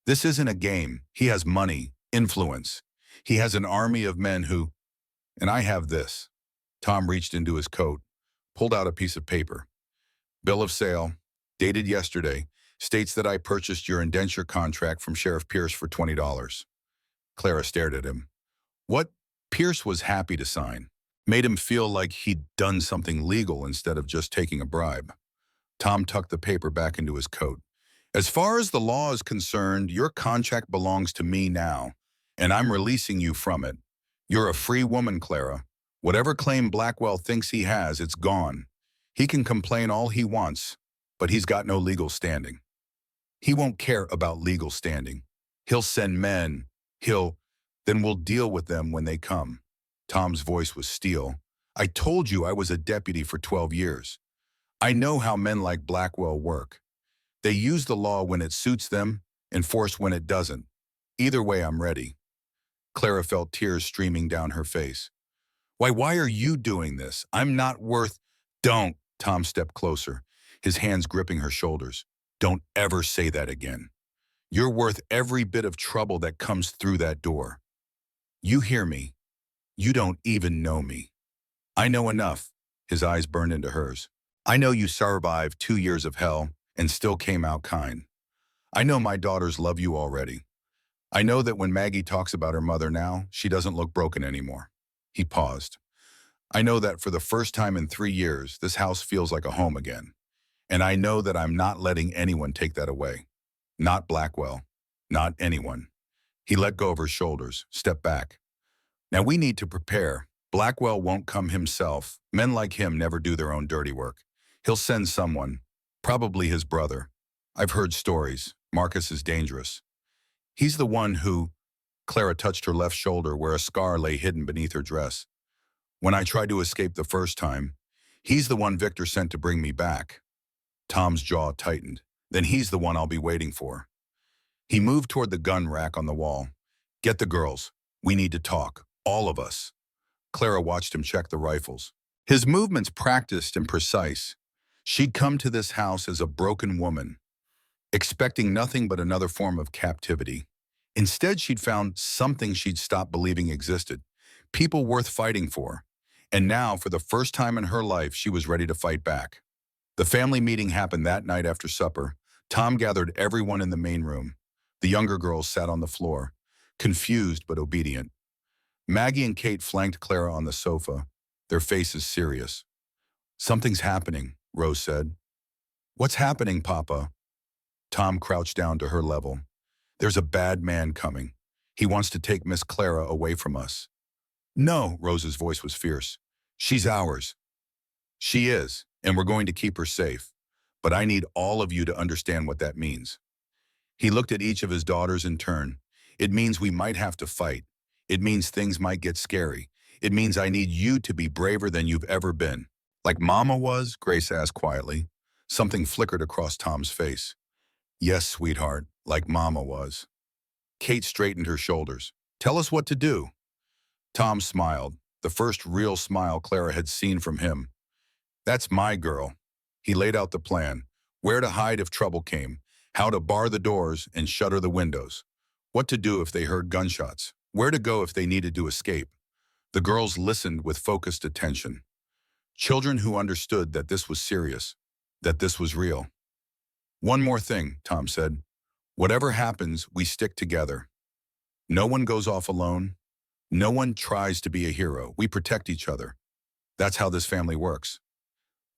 This isn't a game. He has money, influence. He has an army of men who... And I have this. Tom reached into his coat, pulled out a piece of paper. Bill of sale, dated yesterday, states that I purchased your indenture contract from Sheriff Pierce for $20. Clara stared at him. What? Pierce was happy to sign. Made him feel like he'd done something legal instead of just taking a bribe. Tom tucked the paper back into his coat. As far as the law is concerned, your contract belongs to me now, and I'm releasing you from it. You're a free woman, Clara. Whatever claim Blackwell thinks he has, it's gone. He can complain all he wants, but he's got no legal standing. He won't care about legal standing. He'll send men. Then we'll deal with them when they come. Tom's voice was steel. I told you I was a deputy for 12 years. I know how men like Blackwell work. They use the law when it suits them, enforce when it doesn't. Either way, I'm ready. Clara felt tears streaming down her face. Why are you doing this? I'm not worth... Don't. Tom stepped closer, his hands gripping her shoulders. Don't ever say that again. You're worth every bit of trouble that comes through that door. You hear me? You don't even know me. I know enough. His eyes burned into hers. I know you survived 2 years of hell and still came out kind. I know my daughters love you already. I know that when Maggie talks about her mother now, she doesn't look broken anymore. He paused. I know that for the first time in 3 years, this house feels like a home again. And I know that I'm not letting anyone take that away. Not Blackwell. Not anyone. He let go of her shoulders, stepped back. Now we need to prepare. Blackwell won't come himself. Men like him never do their own dirty work. He'll send someone, probably his brother. I've heard stories. Marcus is dangerous. He's the one who... Clara touched her left shoulder where a scar lay hidden beneath her dress. When I tried to escape the first time, he's the one Victor sent to bring me back. Tom's jaw tightened. Then he's the one I'll be waiting for. He moved toward the gun rack on the wall. Get the girls. We need to talk. All of us. Clara watched him check the rifles. His movements practiced and precise. She'd come to this house as a broken woman, expecting nothing but another form of captivity. Instead, she'd found something she'd stopped believing existed. People worth fighting for. And now, for the first time in her life, she was ready to fight back. The family meeting happened that night after supper. Tom gathered everyone in the main room. The younger girls sat on the floor, confused but obedient. Maggie and Kate flanked Clara on the sofa, their faces serious. Something's happening, Rose said. What's happening, Papa? Tom crouched down to her level. There's a bad man coming. He wants to take Miss Clara away from us. No, Rose's voice was fierce. She's ours. She is, and we're going to keep her safe. But I need all of you to understand what that means. He looked at each of his daughters in turn. It means we might have to fight. It means things might get scary. It means I need you to be braver than you've ever been. Like Mama was? Grace asked quietly. Something flickered across Tom's face. Yes, sweetheart, like Mama was. Kate straightened her shoulders. Tell us what to do. Tom smiled, the first real smile Clara had seen from him. That's my girl. He laid out the plan. Where to hide if trouble came, how to bar the doors and shutter the windows, what to do if they heard gunshots, where to go if they needed to escape. The girls listened with focused attention. Children who understood that this was serious, that this was real. One more thing, Tom said. Whatever happens, we stick together. No one goes off alone. No one tries to be a hero. We protect each other. That's how this family works.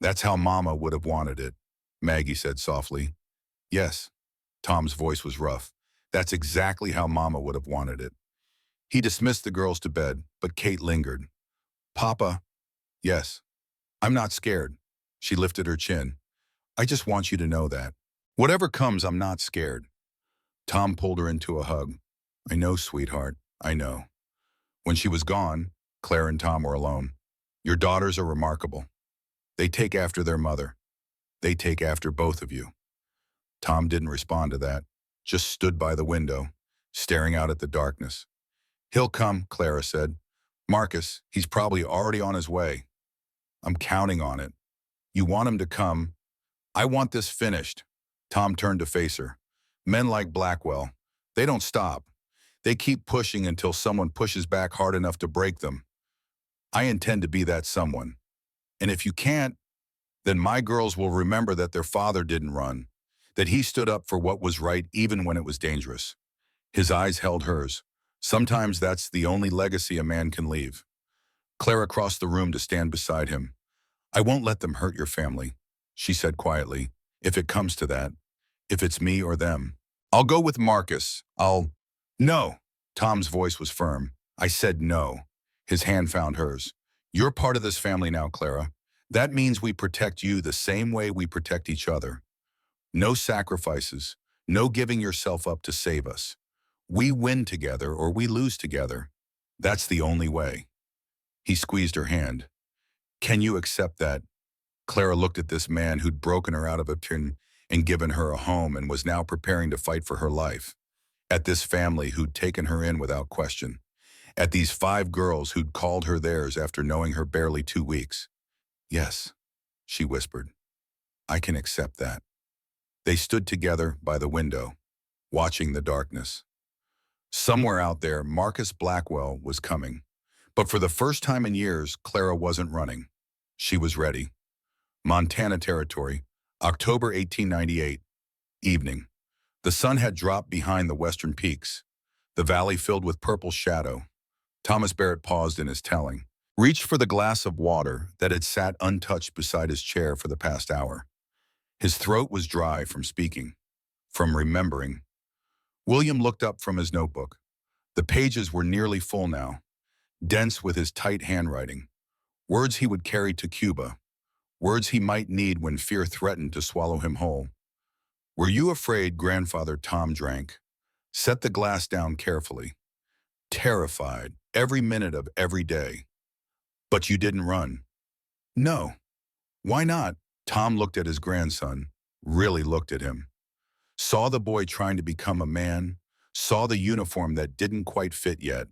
That's how Mama would have wanted it, Maggie said softly. Yes, Tom's voice was rough. That's exactly how Mama would have wanted it. He dismissed the girls to bed, but Kate lingered. Papa, yes, I'm not scared. She lifted her chin. I just want you to know that. Whatever comes, I'm not scared. Tom pulled her into a hug. I know, sweetheart, I know. When she was gone, Claire and Tom were alone. Your daughters are remarkable. They take after their mother. They take after both of you. Tom didn't respond to that, just stood by the window, staring out at the darkness. He'll come, Clara said. Marcus, he's probably already on his way. I'm counting on it. You want him to come. I want this finished. Tom turned to face her. Men like Blackwell, they don't stop. They keep pushing until someone pushes back hard enough to break them. I intend to be that someone. And if you can't, then my girls will remember that their father didn't run, that he stood up for what was right even when it was dangerous. His eyes held hers. Sometimes that's the only legacy a man can leave. Clara crossed the room to stand beside him. I won't let them hurt your family, she said quietly. If it comes to that, if it's me or them. I'll go with Marcus. No. Tom's voice was firm. I said no. His hand found hers. You're part of this family now, Clara. That means we protect you the same way we protect each other. No sacrifices, no giving yourself up to save us. We win together or we lose together. That's the only way. He squeezed her hand. Can you accept that? Clara looked at this man who'd broken her out of a tin and given her a home and was now preparing to fight for her life. At this family who'd taken her in without question. At these 5 girls who'd called her theirs after knowing her barely 2 weeks. Yes, she whispered. I can accept that. They stood together by the window, watching the darkness. Somewhere out there, Marcus Blackwell was coming. But for the first time in years, Clara wasn't running. She was ready. Montana Territory, October 1898, evening. The sun had dropped behind the western peaks, the valley filled with purple shadow. Thomas Barrett paused in his telling, reached for the glass of water that had sat untouched beside his chair for the past hour. His throat was dry from speaking, from remembering. William looked up from his notebook. The pages were nearly full now, dense with his tight handwriting. Words he would carry to Cuba, words he might need when fear threatened to swallow him whole. Were you afraid? Grandfather Tom drank, set the glass down carefully. Terrified, every minute of every day. But you didn't run. No. Why not? Tom looked at his grandson, really looked at him. Saw the boy trying to become a man, saw the uniform that didn't quite fit yet,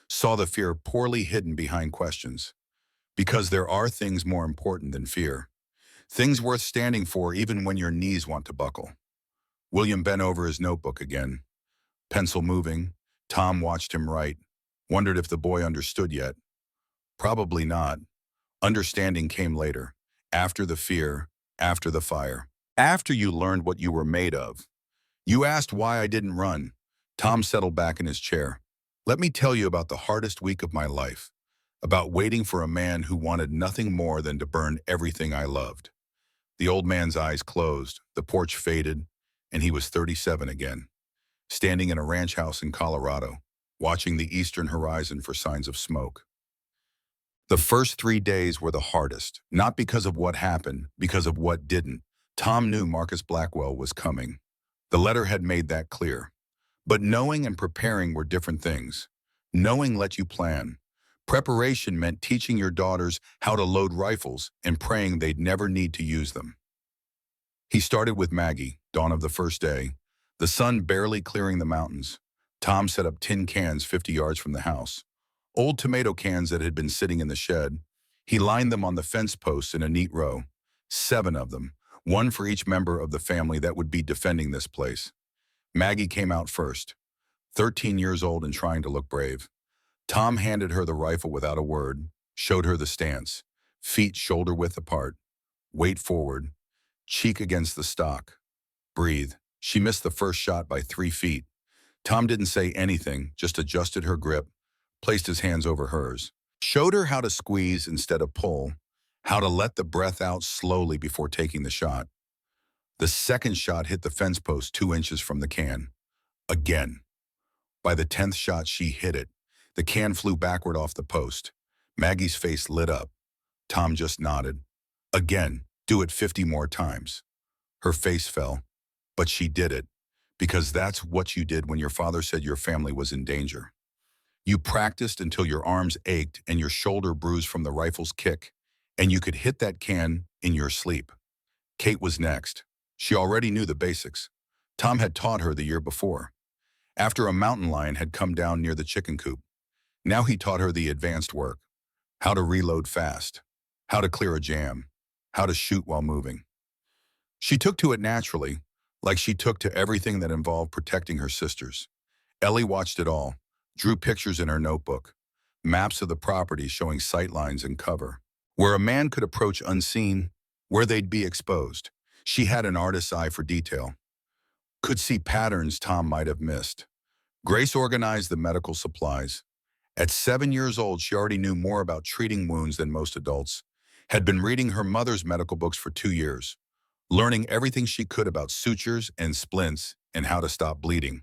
saw the fear poorly hidden behind questions. Because there are things more important than fear. Things worth standing for even when your knees want to buckle. William bent over his notebook again. Pencil moving, Tom watched him write, wondered if the boy understood yet. Probably not. Understanding came later, after the fear, after the fire, after you learned what you were made of. You asked why I didn't run. Tom settled back in his chair. Let me tell you about the hardest week of my life, about waiting for a man who wanted nothing more than to burn everything I loved. The old man's eyes closed, the porch faded, and he was 37 again, standing in a ranch house in Colorado, watching the eastern horizon for signs of smoke. The first 3 days were the hardest, not because of what happened, because of what didn't. Tom knew Marcus Blackwell was coming. The letter had made that clear. But knowing and preparing were different things. Knowing let you plan. Preparation meant teaching your daughters how to load rifles and praying they'd never need to use them. He started with Maggie, dawn of the first day, the sun barely clearing the mountains. Tom set up tin cans 50 yards from the house. Old tomato cans that had been sitting in the shed. He lined them on the fence posts in a neat row. 7 of them, one for each member of the family that would be defending this place. Maggie came out first, 13 years old and trying to look brave. Tom handed her the rifle without a word, showed her the stance, feet shoulder-width apart, weight forward, cheek against the stock. Breathe. She missed the first shot by 3 feet. Tom didn't say anything, just adjusted her grip, placed his hands over hers, showed her how to squeeze instead of pull, how to let the breath out slowly before taking the shot. The second shot hit the fence post 2 inches from the can. Again. By the 10th shot, she hit it. The can flew backward off the post. Maggie's face lit up. Tom just nodded. Again, do it 50 more times. Her face fell, but she did it, because that's what you did when your father said your family was in danger. You practiced until your arms ached and your shoulder bruised from the rifle's kick, and you could hit that can in your sleep. Kate was next. She already knew the basics. Tom had taught her the year before, after a mountain lion had come down near the chicken coop. Now he taught her the advanced work, how to reload fast, how to clear a jam, how to shoot while moving. She took to it naturally, like she took to everything that involved protecting her sisters. Ellie watched it all, drew pictures in her notebook. maps of the property showing sightlines and cover. Where a man could approach unseen, where they'd be exposed. She had an artist's eye for detail. Could see patterns Tom might have missed. Grace organized the medical supplies. At 7 years old, she already knew more about treating wounds than most adults, had been reading her mother's medical books for 2 years, learning everything she could about sutures and splints and how to stop bleeding.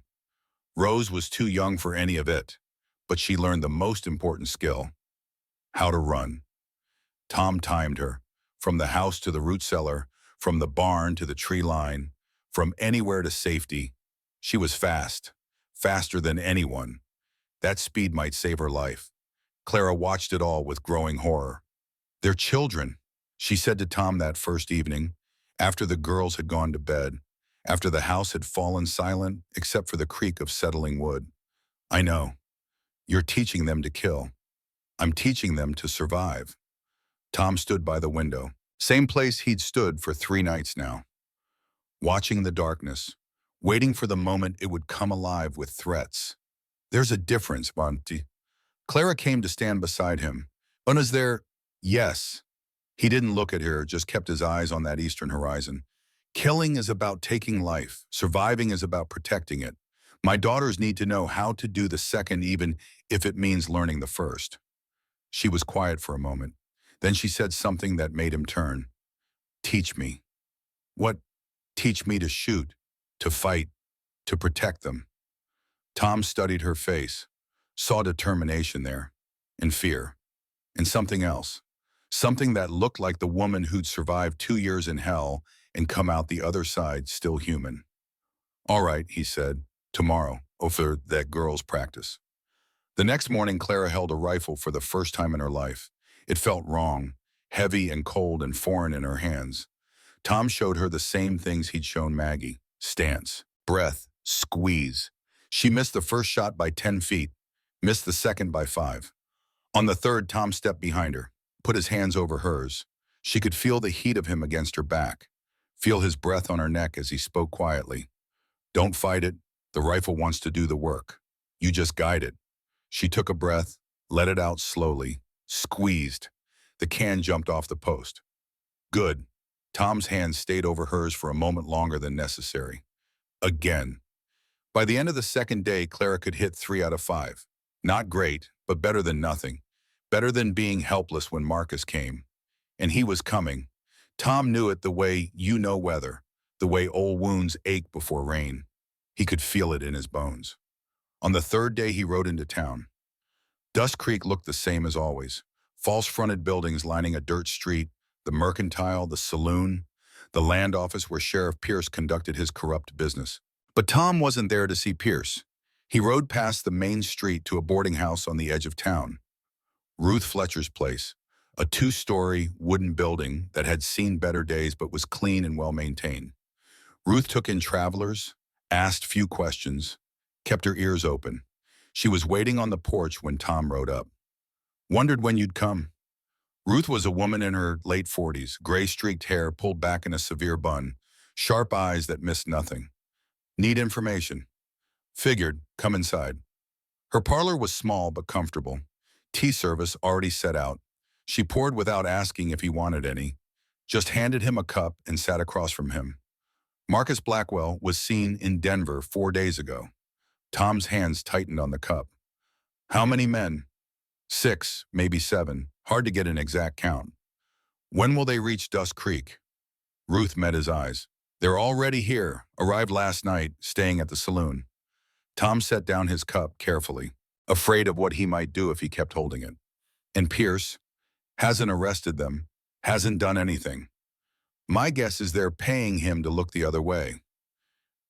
Rose was too young for any of it, but she learned the most important skill: how to run. Tom timed her, from the house to the root cellar, from the barn to the tree line, from anywhere to safety. She was fast, faster than anyone. That speed might save her life. Clara watched it all with growing horror. "They're children," she said to Tom that first evening, after the girls had gone to bed, after the house had fallen silent except for the creak of settling wood. "I know. You're teaching them to kill. I'm teaching them to survive." Tom stood by the window, same place he'd stood for 3 nights now, watching the darkness, waiting for the moment it would come alive with threats. "There's a difference, Monty." Clara came to stand beside him. "And is there?" "Yes." He didn't look at her, just kept his eyes on that eastern horizon. "Killing is about taking life. Surviving is about protecting it. My daughters need to know how to do the second, even if it means learning the first." She was quiet for a moment. Then she said something that made him turn. "Teach me." "What?" "Teach me to shoot, to fight, to protect them." Tom studied her face, saw determination there, and fear, and something else. Something that looked like the woman who'd survived 2 years in hell and come out the other side still human. "All right," he said, "tomorrow, for that girls' practice." The next morning, Clara held a rifle for the first time in her life. It felt wrong, heavy and cold and foreign in her hands. Tom showed her the same things he'd shown Maggie: stance, breath, squeeze. She missed the first shot by 10 feet, missed the second by 5. On the third, Tom stepped behind her, put his hands over hers. She could feel the heat of him against her back, feel his breath on her neck as he spoke quietly. "Don't fight it. The rifle wants to do the work. You just guide it." She took a breath, let it out slowly, squeezed. The can jumped off the post. "Good." Tom's hand stayed over hers for a moment longer than necessary. Again. By the end of the second day, Clara could hit 3 out of 5. Not great, but better than nothing. Better than being helpless when Marcus came. And he was coming. Tom knew it the way you know weather, the way old wounds ache before rain. He could feel it in his bones. On the third day, he rode into town. Dust Creek looked the same as always. False-fronted buildings lining a dirt street, the mercantile, the saloon, the land office where Sheriff Pierce conducted his corrupt business. But Tom wasn't there to see Pierce. He rode past the main street to a boarding house on the edge of town. Ruth Fletcher's place, a 2-story wooden building that had seen better days but was clean and well-maintained. Ruth took in travelers, asked few questions, kept her ears open. She was waiting on the porch when Tom rode up. "Wondered when you'd come." Ruth was a woman in her late 40s, gray-streaked hair pulled back in a severe bun, sharp eyes that missed nothing. "Need information." "Figured. Come inside." Her parlor was small but comfortable. Tea service already set out. She poured without asking if he wanted any, just handed him a cup and sat across from him. Marcus Blackwell was seen in Denver 4 days ago. Tom's hands tightened on the cup. "How many men?" 6, maybe 7. Hard to get an exact count. "When will they reach Dust Creek?" Ruth met his eyes. "They're already here. Arrived last night, staying at the saloon." Tom set down his cup carefully, afraid of what he might do if he kept holding it. "And Pierce?" "Hasn't arrested them. Hasn't done anything. My guess is they're paying him to look the other way."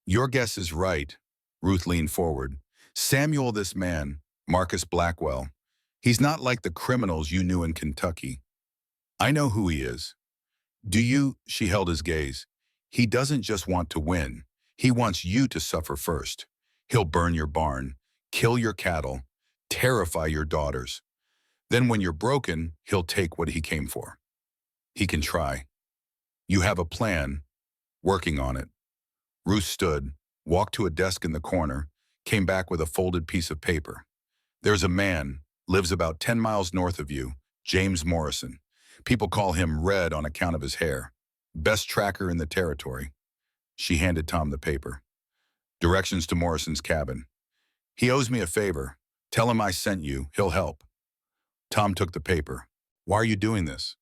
"Your guess is right." Ruth leaned forward. "Samuel, this man, Marcus Blackwell, he's not like the criminals you knew in Kentucky. I know who he is." "Do you?" She held his gaze. "He doesn't just want to win. He wants you to suffer first. He'll burn your barn, kill your cattle, terrify your daughters. Then when you're broken, he'll take what he came for. He can try. You have a plan, working on it." Ruth stood, walked to a desk in the corner, came back with a folded piece of paper. "There's a man, Lives about 10 miles north of you. James Morrison. People call him Red on account of his hair. Best tracker in the territory. She handed Tom the paper. Directions to Morrison's cabin. He owes me a favor. Tell him I sent you. He'll help. Tom took the paper. Why are you doing this?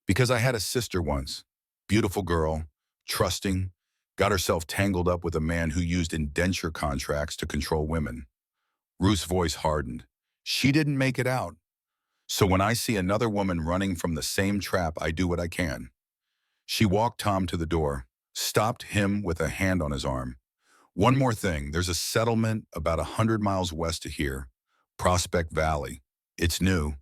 Because I had a sister once. Beautiful girl, trusting, got herself tangled up with a man who used indenture contracts to control women. Ruth's voice hardened. She didn't make it out. So when I see another woman running from the same trap, I do what I can. She walked Tom to the door, stopped him with a hand on his arm. One more thing, there's a settlement about 100 miles west of here, Prospect Valley. It's new,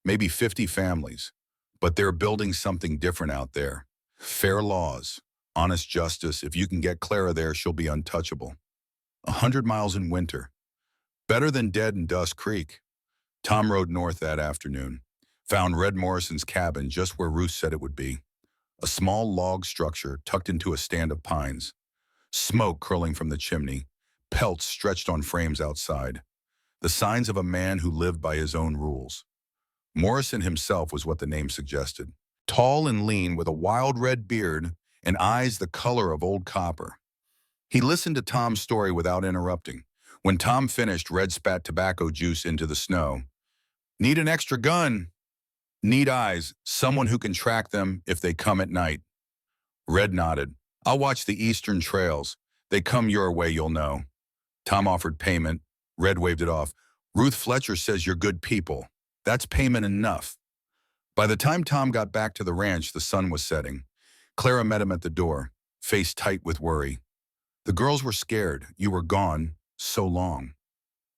maybe 50 families, but they're building something different out there. Fair laws, honest justice. If you can get Clara there, she'll be untouchable. 100 miles in winter. Better than dead in Dust Creek. Tom rode north that afternoon, found Red Morrison's cabin just where Ruth said it would be. A small log structure tucked into a stand of pines. Smoke curling from the chimney, pelts stretched on frames outside. The signs of a man who lived by his own rules. Morrison himself was what the name suggested. Tall and lean with a wild red beard and eyes the color of old copper. He listened to Tom's story without interrupting. When Tom finished, Red spat tobacco juice into the snow. Need an extra gun? Need eyes, someone who can track them if they come at night. Red nodded. I'll watch the eastern trails. They come your way, you'll know. Tom offered payment. Red waved it off. Ruth Fletcher says you're good people. That's payment enough. By the time Tom got back to the ranch, the sun was setting. Clara met him at the door, face tight with worry. The girls were scared. You were gone so long.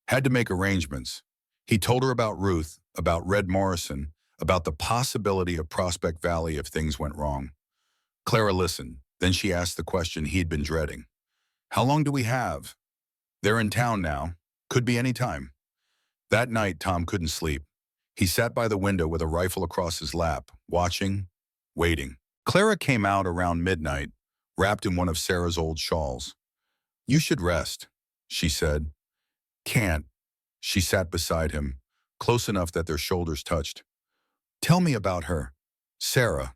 Had to make arrangements. He told her about Ruth, about Red Morrison, about the possibility of Prospect Valley if things went wrong. Clara listened. Then she asked the question he'd been dreading. How long do we have? They're in town now. Could be any time. That night, Tom couldn't sleep. He sat by the window with a rifle across his lap, watching, waiting. Clara came out around midnight, wrapped in one of Sarah's old shawls. You should rest, she said. Can't. She sat beside him, close enough that their shoulders touched. Tell me about her. Sarah.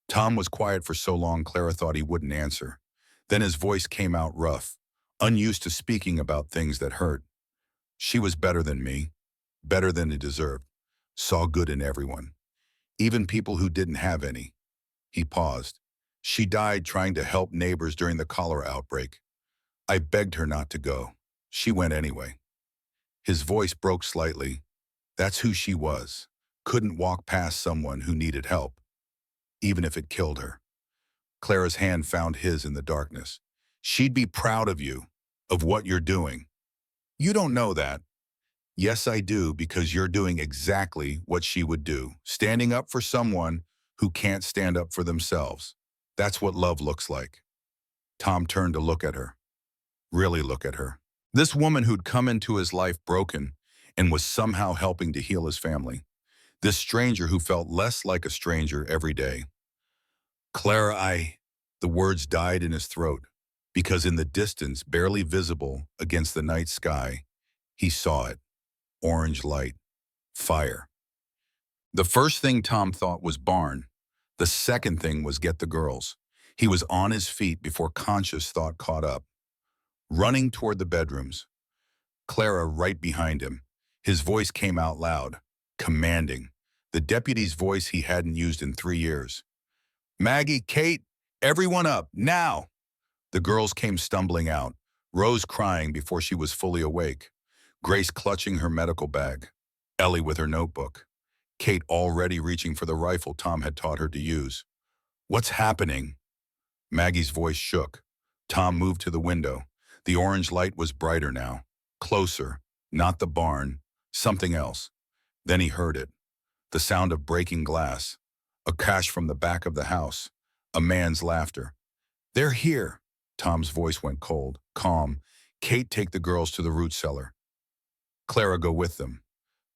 Tom was quiet for so long Clara thought he wouldn't answer. Then his voice came out rough, unused to speaking about things that hurt. She was better than me, better than he deserved, saw good in everyone, even people who didn't have any. He paused. She died trying to help neighbors during the cholera outbreak. I begged her not to go. She went anyway. His voice broke slightly. That's who she was. Couldn't walk past someone who needed help, even if it killed her. Clara's hand found his in the darkness. She'd be proud of you, of what you're doing. You don't know that. Yes, I do, because you're doing exactly what she would do, standing up for someone who can't stand up for themselves. That's what love looks like. Tom turned to look at her. Really look at her. This woman who'd come into his life broken and was somehow helping to heal his family. This stranger who felt less like a stranger every day. Clara, the words died in his throat, because in the distance, barely visible against the night sky, he saw it. Orange light. Fire. The first thing Tom thought was barn. The second thing was get the girls. He was on his feet before conscious thought caught up. Running toward the bedrooms. Clara right behind him. His voice came out loud, commanding. The deputy's voice he hadn't used in 3 years. Maggie, Kate, everyone up, now! The girls came stumbling out, Rose crying before she was fully awake, Grace clutching her medical bag, Ellie with her notebook, Kate already reaching for the rifle Tom had taught her to use. What's happening? Maggie's voice shook. Tom moved to the window. The orange light was brighter now, closer, not the barn, something else. Then he heard it. The sound of breaking glass, a crash from the back of the house, a man's laughter. They're here. Tom's voice went cold, calm. Kate, take the girls to the root cellar. Clara, go with them.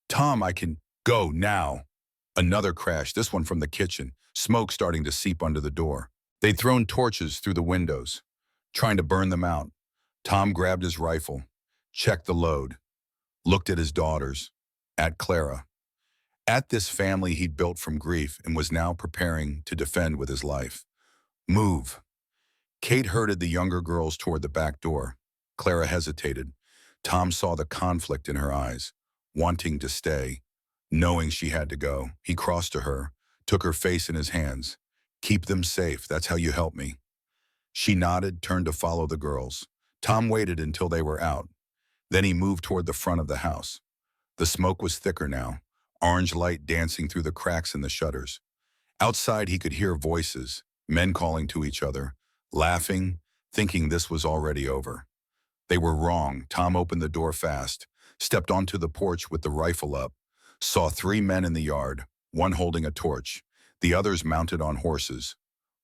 Tom, I can go now. Another crash, this one from the kitchen, smoke starting to seep under the door. They'd thrown torches through the windows, trying to burn them out. Tom grabbed his rifle, checked the load, looked at his daughters. At Clara. At this family he'd built from grief and was now preparing to defend with his life. Move. Kate herded the younger girls toward the back door. Clara hesitated. Tom saw the conflict in her eyes, wanting to stay, knowing she had to go. He crossed to her, took her face in his hands. Keep them safe, that's how you help me. She nodded, turned to follow the girls. Tom waited until they were out. Then he moved toward the front of the house. The smoke was thicker now, orange light dancing through the cracks in the shutters. Outside he could hear voices, men calling to each other, laughing, thinking this was already over. They were wrong. Tom opened the door fast, stepped onto the porch with the rifle up, saw 3 men in the yard, one holding a torch, the others mounted on horses.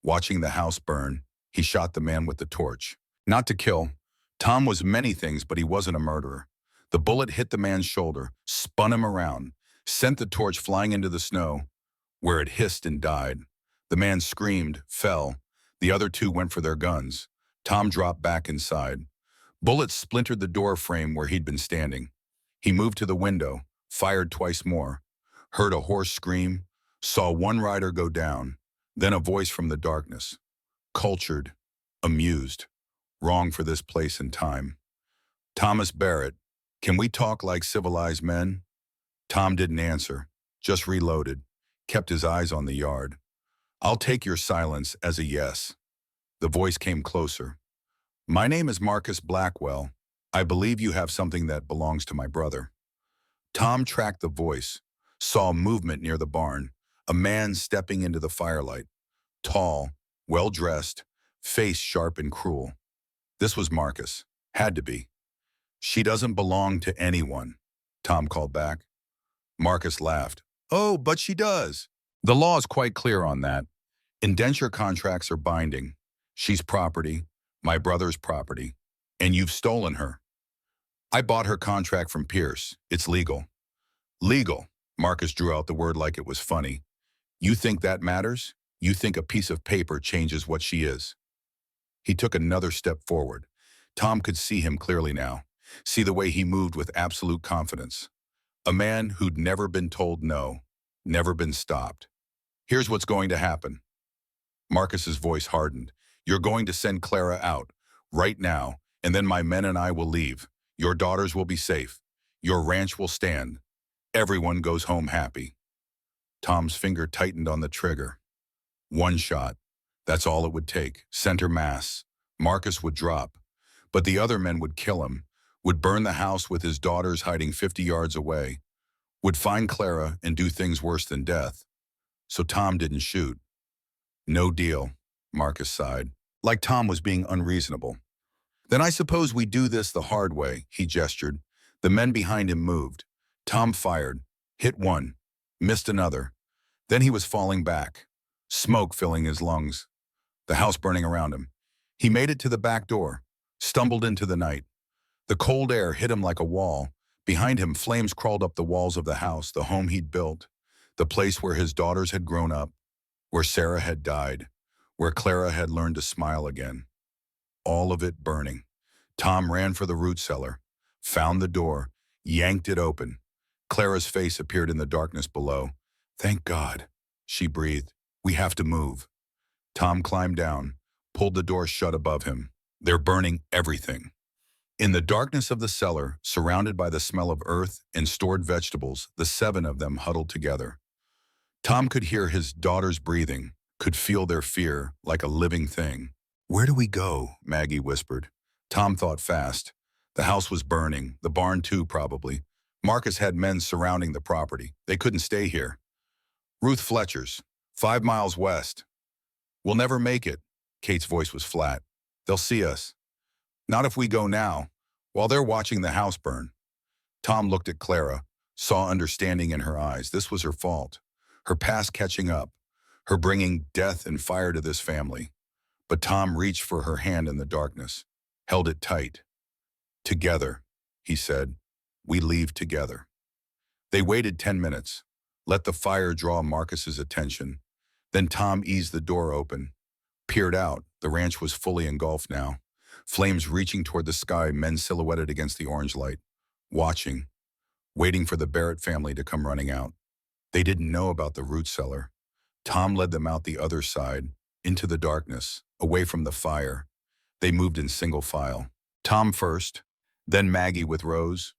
Watching the house burn, he shot the man with the torch. Not to kill. Tom was many things, but he wasn't a murderer. The bullet hit the man's shoulder, spun him around, sent the torch flying into the snow, where it hissed and died. The man screamed, fell. The other 2 went for their guns. Tom dropped back inside. Bullets splintered the door frame where he'd been standing. He moved to the window, fired twice more, heard a horse scream, saw one rider go down, then a voice from the darkness. Cultured, amused, wrong for this place and time. Thomas Barrett, can we talk like civilized men? Tom didn't answer, just reloaded, kept his eyes on the yard. I'll take your silence as a yes. The voice came closer. My name is Marcus Blackwell. I believe you have something that belongs to my brother. Tom tracked the voice, saw movement near the barn, a man stepping into the firelight. Tall, well-dressed, face sharp and cruel. This was Marcus. Had to be. She doesn't belong to anyone, Tom called back. Marcus laughed. Oh, but she does. The law is quite clear on that. Indenture contracts are binding. She's property, my brother's property, and you've stolen her. I bought her contract from Pierce. It's legal. Legal. Marcus drew out the word like it was funny. You think that matters? You think a piece of paper changes what she is? He took another step forward. Tom could see him clearly now, see the way he moved with absolute confidence. A man who'd never been told no, never been stopped. Here's what's going to happen. Marcus's voice hardened. You're going to send Clara out, right now, and then my men and I will leave. Your daughters will be safe. Your ranch will stand. Everyone goes home happy. Tom's finger tightened on the trigger. One shot. That's all it would take. Center mass. Marcus would drop. But the other men would kill him, would burn the house with his daughters hiding 50 yards away, would find Clara and do things worse than death. So Tom didn't shoot. No deal, Marcus sighed, like Tom was being unreasonable. Then I suppose we do this the hard way, he gestured. The men behind him moved. Tom fired, hit one, missed another. Then he was falling back, smoke filling his lungs, the house burning around him. He made it to the back door, stumbled into the night. The cold air hit him like a wall. Behind him, flames crawled up the walls of the house, the home he'd built, the place where his daughters had grown up, where Sarah had died, where Clara had learned to smile again. All of it burning. Tom ran for the root cellar, found the door, yanked it open. Clara's face appeared in the darkness below. Thank God, she breathed. We have to move. Tom climbed down, pulled the door shut above him. They're burning everything. In the darkness of the cellar, surrounded by the smell of earth and stored vegetables, the 7 of them huddled together. Tom could hear his daughters breathing, could feel their fear like a living thing. Where do we go? Maggie whispered. Tom thought fast. The house was burning, the barn too probably. Marcus had men surrounding the property. They couldn't stay here. Ruth Fletcher's, 5 miles west. We'll never make it. Kate's voice was flat. They'll see us. Not if we go now, while they're watching the house burn. Tom looked at Clara, saw understanding in her eyes. This was her fault. Her past catching up, her bringing death and fire to this family. But Tom reached for her hand in the darkness, held it tight. Together, he said, we leave together. They waited 10 minutes, let the fire draw Marcus's attention. Then Tom eased the door open, peered out. The ranch was fully engulfed now. Flames reaching toward the sky, men silhouetted against the orange light, watching. waiting for the Barrett family to come running out. They didn't know about the root cellar. Tom led them out the other side, into the darkness, away from the fire. They moved in single file. Tom first, then Maggie with Rose,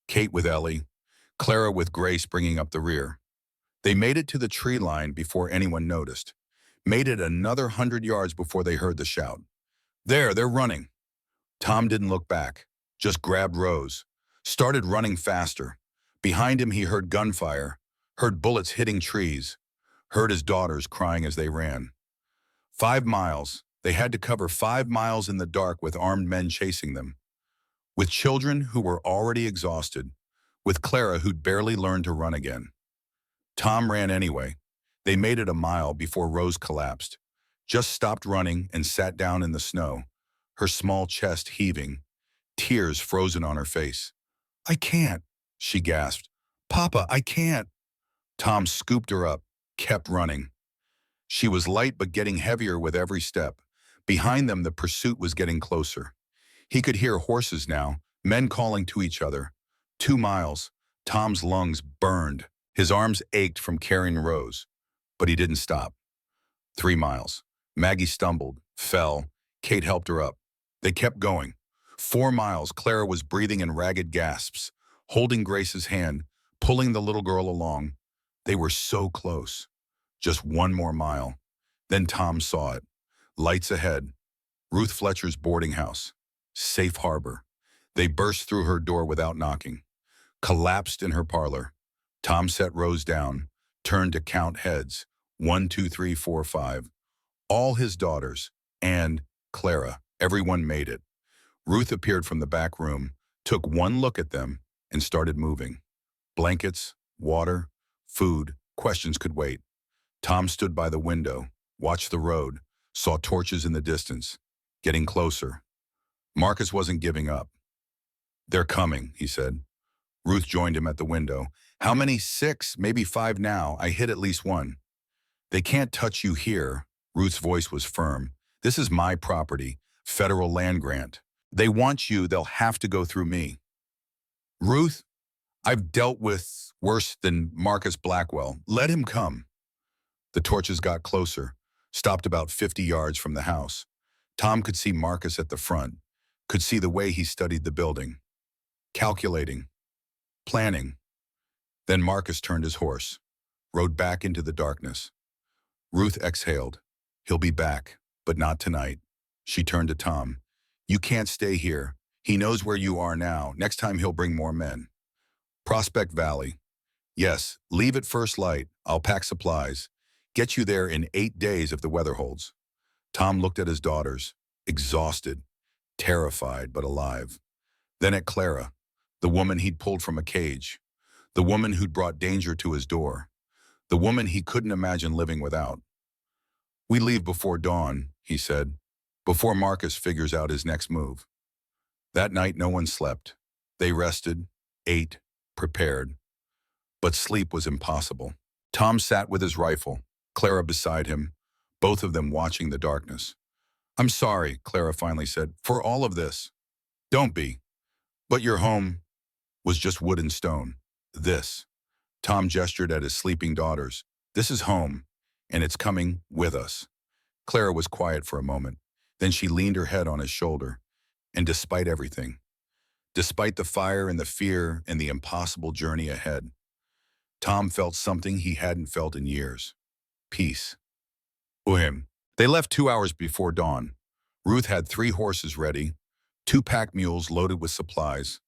Kate with Ellie, Clara with Grace bringing up the rear. They made it to the tree line before anyone noticed. Made it another 100 yards before they heard the shout. There, they're running. Tom didn't look back, just grabbed Rose, started running faster. Behind him he heard gunfire, heard bullets hitting trees, heard his daughters crying as they ran. 5 miles. They had to cover 5 miles in the dark with armed men chasing them. With children who were already exhausted, with Clara who'd barely learned to run again. Tom ran anyway. They made it a mile before Rose collapsed, just stopped running and sat down in the snow, her small chest heaving, tears frozen on her face. I can't, she gasped. Papa, I can't. Tom scooped her up, kept running. She was light but getting heavier with every step. Behind them, the pursuit was getting closer. He could hear horses now, men calling to each other. 2 miles. Tom's lungs burned. His arms ached from carrying Rose, but he didn't stop. 3 miles. Maggie stumbled, fell. Kate helped her up. They kept going. 4 miles. Clara was breathing in ragged gasps, holding Grace's hand, pulling the little girl along. They were so close. Just 1 more mile. Then Tom saw it. Lights ahead. Ruth Fletcher's boarding house. Safe harbor. They burst through her door without knocking. Collapsed in her parlor. Tom set Rose down, turned to count heads. 1, 2, 3, 4, 5. All his daughters, and Clara, everyone made it. Ruth appeared from the back room, took one look at them, and started moving. Blankets, water, food, questions could wait. Tom stood by the window, watched the road, saw torches in the distance, getting closer. Marcus wasn't giving up. They're coming, he said. Ruth joined him at the window. How many? 6, maybe 5 now. I hit at least 1. They can't touch you here. Ruth's voice was firm. This is my property, federal land grant. They want you, they'll have to go through me. Ruth, I've dealt with worse than Marcus Blackwell. Let him come. The torches got closer, stopped about 50 yards from the house. Tom could see Marcus at the front, could see the way he studied the building. Calculating. Planning. Then Marcus turned his horse, rode back into the darkness. Ruth exhaled. He'll be back, but not tonight. She turned to Tom. You can't stay here. He knows where you are now. Next time he'll bring more men. Prospect Valley. Yes, leave at first light. I'll pack supplies. Get you there in 8 days if the weather holds. Tom looked at his daughters, exhausted, terrified but alive. Then at Clara, the woman he'd pulled from a cage, the woman who'd brought danger to his door, the woman he couldn't imagine living without. We leave before dawn, he said, before Marcus figures out his next move. That night no one slept. They rested, ate, prepared. But sleep was impossible. Tom sat with his rifle, Clara beside him, both of them watching the darkness. I'm sorry, Clara finally said, for all of this. Don't be. But your home was just wood and stone. This. Tom gestured at his sleeping daughters. This is home, and it's coming with us. Clara was quiet for a moment. Then she leaned her head on his shoulder. And despite everything, despite the fire and the fear and the impossible journey ahead, Tom felt something he hadn't felt in years. Peace. Uhim. They left 2 hours before dawn. Ruth had 3 horses ready, 2 pack mules loaded with supplies,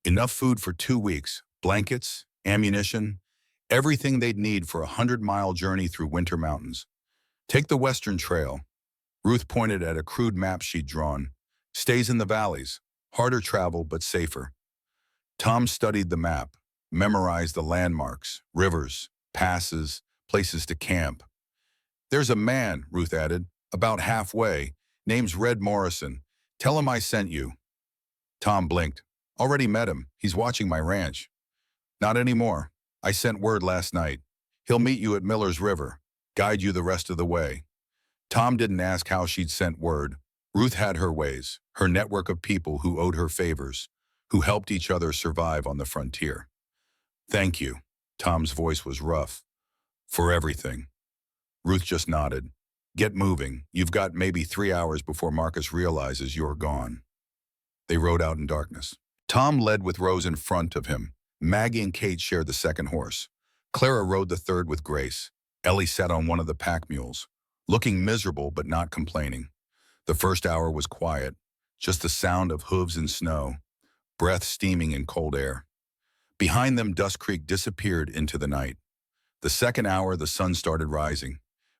enough food for 2 weeks, blankets, ammunition, everything they'd need for a 100-mile journey through winter mountains. Take the Western Trail. Ruth pointed at a crude map she'd drawn. Stays in the valleys, harder travel but safer. Tom studied the map, memorized the landmarks, rivers, passes, places to camp. There's a man, Ruth added, about halfway, name's Red Morrison. Tell him I sent you. Tom blinked. Already met him. He's watching my ranch. Not anymore. I sent word last night. He'll meet you at Miller's River, guide you the rest of the way. Tom didn't ask how she'd sent word. Ruth had her ways, her network of people who owed her favors, who helped each other survive on the frontier. Thank you. Tom's voice was rough. For everything. Ruth just nodded. Get moving. You've got maybe 3 hours before Marcus realizes you're gone. They rode out in darkness. Tom led with Rose in front of him. Maggie and Kate shared the second horse. Clara rode the third with Grace. Ellie sat on one of the pack mules, looking miserable but not complaining. The first hour was quiet, just the sound of hooves in snow, breath steaming in cold air. Behind them, Dust Creek disappeared into the night. The second hour, the sun started rising,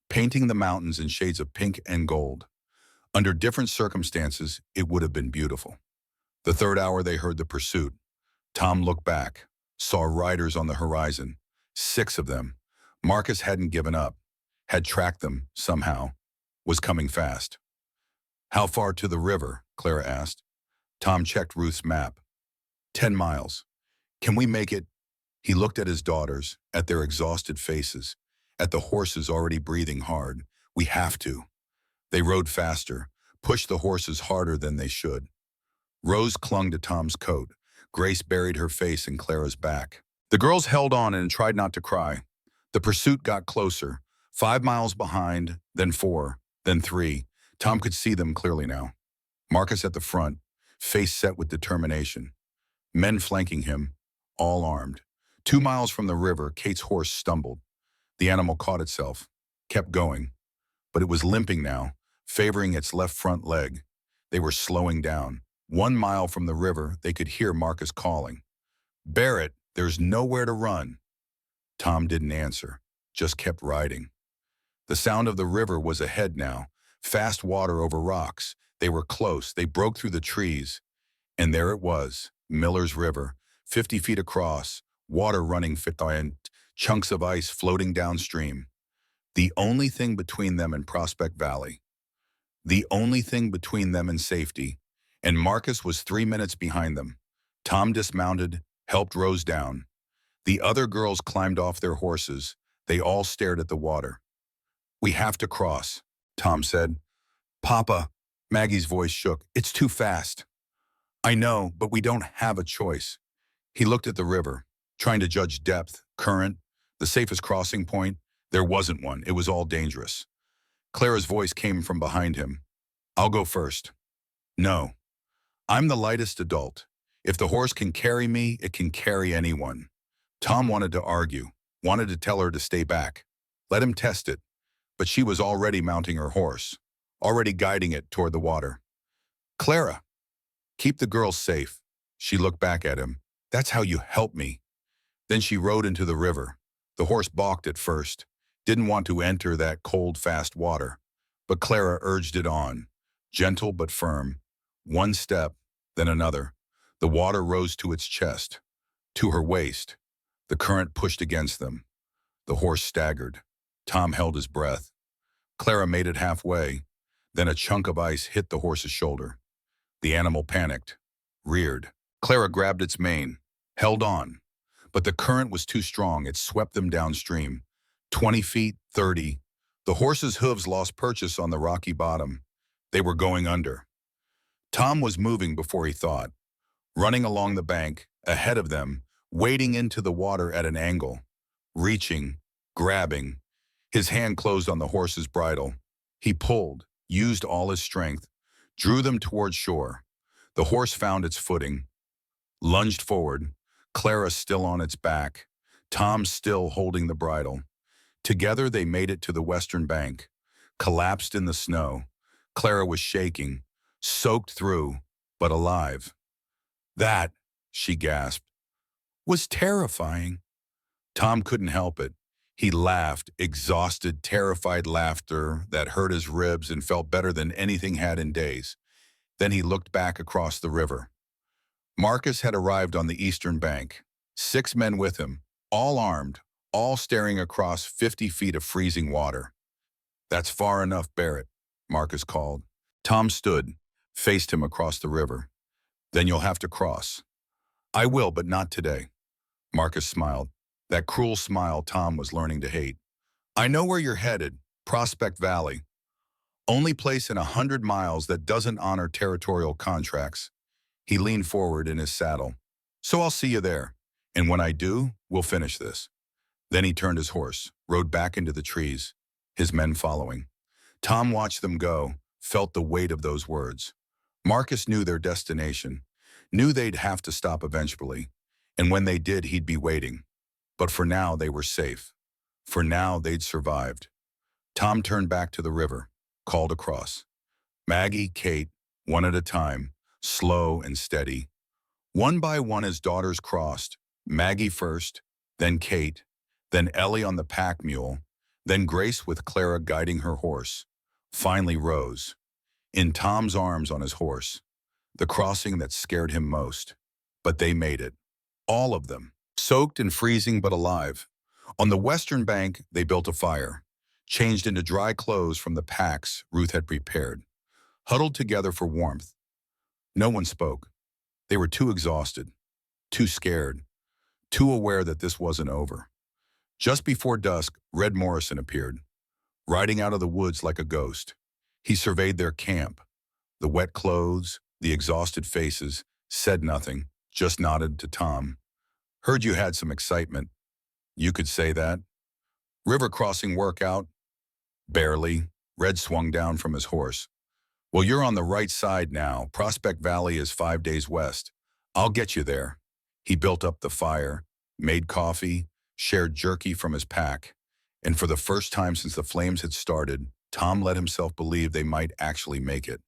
painting the mountains in shades of pink and gold. Under different circumstances, it would have been beautiful. The third hour, they heard the pursuit. Tom looked back, saw riders on the horizon, 6 of them. Marcus hadn't given up, had tracked them somehow, was coming fast. How far to the river? Clara asked. Tom checked Ruth's map. 10 miles. Can we make it? He looked at his daughters, at their exhausted faces, at the horses already breathing hard. We have to. They rode faster, pushed the horses harder than they should. Rose clung to Tom's coat. Grace buried her face in Clara's back. The girls held on and tried not to cry. The pursuit got closer, 5 miles behind, then 4, then 3. Tom could see them clearly now. Marcus at the front, face set with determination. Men flanking him, all armed. 2 miles from the river, Kate's horse stumbled. The animal caught itself, kept going. But it was limping now, favoring its left front leg. They were slowing down. 1 mile from the river, they could hear Marcus calling. Barrett, there's nowhere to run. Tom didn't answer, just kept riding. The sound of the river was ahead now, fast water over rocks. They were close, they broke through the trees. And there it was, Miller's River, 50 feet across, water running fit and chunks of ice floating downstream. The only thing between them and Prospect Valley. The only thing between them and safety. And Marcus was 3 minutes behind them. Tom dismounted, helped Rose down. The other girls climbed off their horses. They all stared at the water. We have to cross, Tom said. Papa, Maggie's voice shook. It's too fast. I know, but we don't have a choice. He looked at the river, trying to judge depth, current, the safest crossing point. There wasn't one. It was all dangerous. Clara's voice came from behind him. I'll go first. No. I'm the lightest adult. If the horse can carry me, it can carry anyone. Tom wanted to argue, wanted to tell her to stay back. Let him test it. But she was already mounting her horse, already guiding it toward the water. Clara, keep the girls safe. She looked back at him. That's how you help me. Then she rode into the river. The horse balked at first, didn't want to enter that cold, fast water. But Clara urged it on, gentle but firm. One step, then another. The water rose to its chest, to her waist. The current pushed against them. The horse staggered. Tom held his breath. Clara made it halfway. Then a chunk of ice hit the horse's shoulder. The animal panicked, reared. Clara grabbed its mane, held on. But the current was too strong. It swept them downstream. 20 feet, 30. The horse's hooves lost purchase on the rocky bottom. They were going under. Tom was moving before he thought, running along the bank, ahead of them, wading into the water at an angle, reaching, grabbing. His hand closed on the horse's bridle. He pulled, used all his strength, drew them toward shore. The horse found its footing, lunged forward, Clara still on its back, Tom still holding the bridle. Together they made it to the western bank, collapsed in the snow. Clara was shaking, soaked through, but alive. That, she gasped, was terrifying. Tom couldn't help it. He laughed, exhausted, terrified laughter that hurt his ribs and felt better than anything had in days. Then he looked back across the river. Marcus had arrived on the eastern bank, 6 men with him, all armed, all staring across 50 feet of freezing water. That's far enough, Barrett, Marcus called. Tom stood, faced him across the river. Then you'll have to cross. I will, but not today. Marcus smiled, that cruel smile Tom was learning to hate. I know where you're headed, Prospect Valley. Only place in 100 miles that doesn't honor territorial contracts. He leaned forward in his saddle. So I'll see you there. And when I do, We'll finish this." Then he turned his horse, rode back into the trees, his men following. Tom watched them go, felt the weight of those words. Marcus knew their destination, knew they'd have to stop eventually, and when they did, he'd be waiting. But for now, they were safe. For now, they'd survived. Tom turned back to the river, called across. Maggie, Kate, one at a time, slow and steady. One by one his daughters crossed, Maggie first, then Kate, then Ellie on the pack mule, then Grace with Clara guiding her horse. Finally Rose, in Tom's arms on his horse, the crossing that scared him most. But they made it. All of them, soaked and freezing but alive. On the western bank, they built a fire, changed into dry clothes from the packs Ruth had prepared, huddled together for warmth. No one spoke. They were too exhausted, too scared, too aware that this wasn't over. Just before dusk, Red Morrison appeared, riding out of the woods like a ghost. He surveyed their camp, the wet clothes, the exhausted faces, said nothing, just nodded to Tom. "Heard you had some excitement." "You could say that." "River crossing workout?" "Barely." Red swung down from his horse. "Well, you're on the right side now. Prospect Valley is 5 days west. I'll get you there." He built up the fire, made coffee, shared jerky from his pack, and for the first time since the flames had started, Tom let himself believe they might actually make it.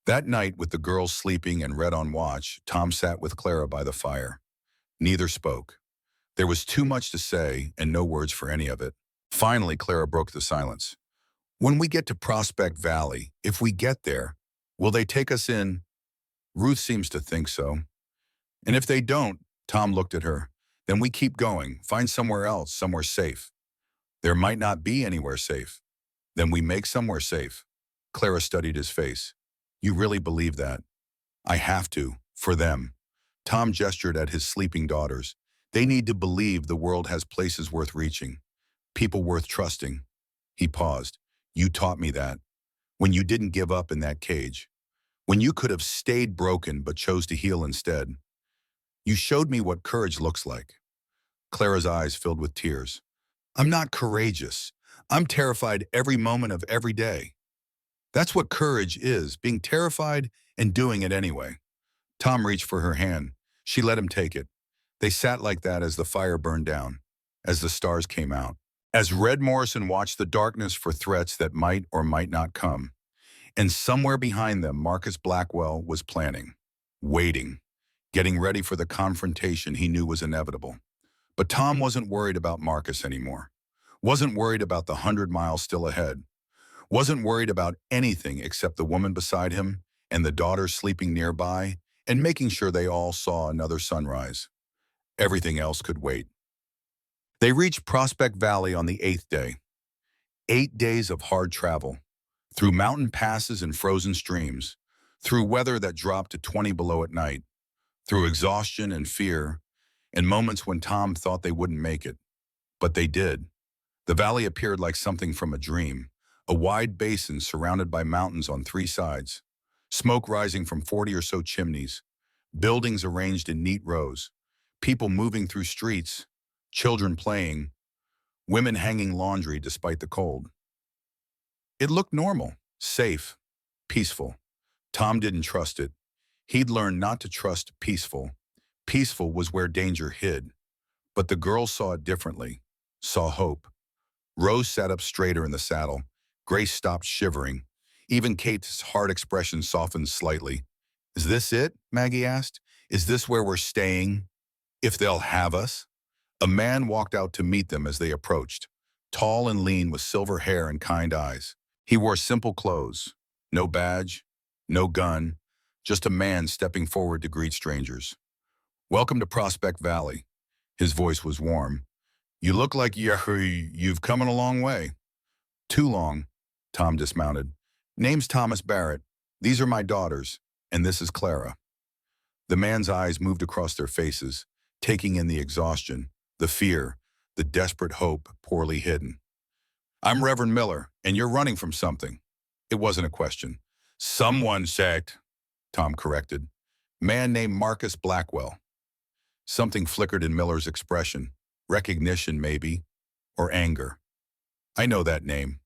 That night, with the girls sleeping and Red on watch, Tom sat with Clara by the fire. Neither spoke. There was too much to say and no words for any of it. Finally, Clara broke the silence. "When we get to Prospect Valley, if we get there, will they take us in?" "Ruth seems to think so." "And if they don't," Tom looked at her, "then we keep going, find somewhere else, somewhere safe." "There might not be anywhere safe." "Then we make somewhere safe." Clara studied his face. "You really believe that?" "I have to, for them." Tom gestured at his sleeping daughters. "They need to believe the world has places worth reaching, people worth trusting." He paused. "You taught me that. When you didn't give up in that cage. When you could have stayed broken but chose to heal instead. You showed me what courage looks like." Clara's eyes filled with tears. "I'm not courageous. I'm terrified every moment of every day." "That's what courage is, being terrified and doing it anyway." Tom reached for her hand. She let him take it. They sat like that as the fire burned down, as the stars came out, as Red Morrison watched the darkness for threats that might or might not come. And somewhere behind them, Marcus Blackwell was planning, waiting, getting ready for the confrontation he knew was inevitable. But Tom wasn't worried about Marcus anymore. Wasn't worried about the 100 miles still ahead. Wasn't worried about anything except the woman beside him and the daughters sleeping nearby and making sure they all saw another sunrise. Everything else could wait. They reached Prospect Valley on the 8th day. 8 days of hard travel, through mountain passes and frozen streams, through weather that dropped to 20 below at night, through exhaustion and fear, and moments when Tom thought they wouldn't make it. But they did. The valley appeared like something from a dream, a wide basin surrounded by mountains on 3 sides, smoke rising from 40 or so chimneys, buildings arranged in neat rows, people moving through streets, children playing, women hanging laundry despite the cold. It looked normal, safe, peaceful. Tom didn't trust it. He'd learned not to trust peaceful. Peaceful was where danger hid. But the girls saw it differently, saw hope. Rose sat up straighter in the saddle. Grace stopped shivering. Even Kate's hard expression softened slightly. "Is this it?" Maggie asked. "Is this where we're staying? If they'll have us?" A man walked out to meet them as they approached, tall and lean with silver hair and kind eyes. He wore simple clothes, no badge, no gun, just a man stepping forward to greet strangers. "Welcome to Prospect Valley." His voice was warm. "You look like you've come a long way." "Too long." Tom dismounted. "Name's Thomas Barrett. These are my daughters, and this is Clara." The man's eyes moved across their faces, taking in the exhaustion, the fear, the desperate hope poorly hidden. "I'm Reverend Miller, and you're running from something." It wasn't a question. "Someone said," Tom corrected. "Man named Marcus Blackwell." Something flickered in Miller's expression. Recognition, maybe, or anger. I know that name.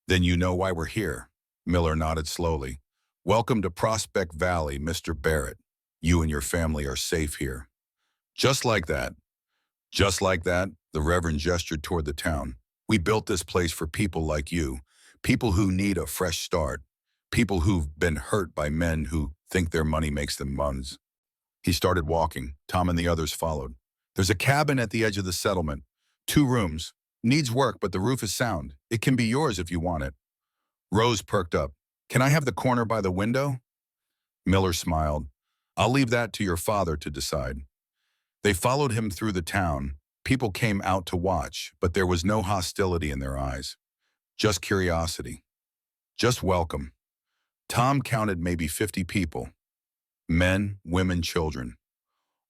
Then you know why we're here. Miller nodded slowly. Welcome to Prospect Valley, Mr. Barrett. You and your family are safe here. Just like that. Just like that, the Reverend gestured toward the town. We built this place for people like you, people who need a fresh start, people who've been hurt by men who think their money makes them muns. He started walking. Tom and the others followed. There's a cabin at the edge of the settlement. 2 rooms. Needs work, but the roof is sound. It can be yours if you want it. Rose perked up. Can I have the corner by the window? Miller smiled. I'll leave that to your father to decide. They followed him through the town. People came out to watch, but there was no hostility in their eyes. Just curiosity. Just welcome. Tom counted maybe 50 people. Men, women, children.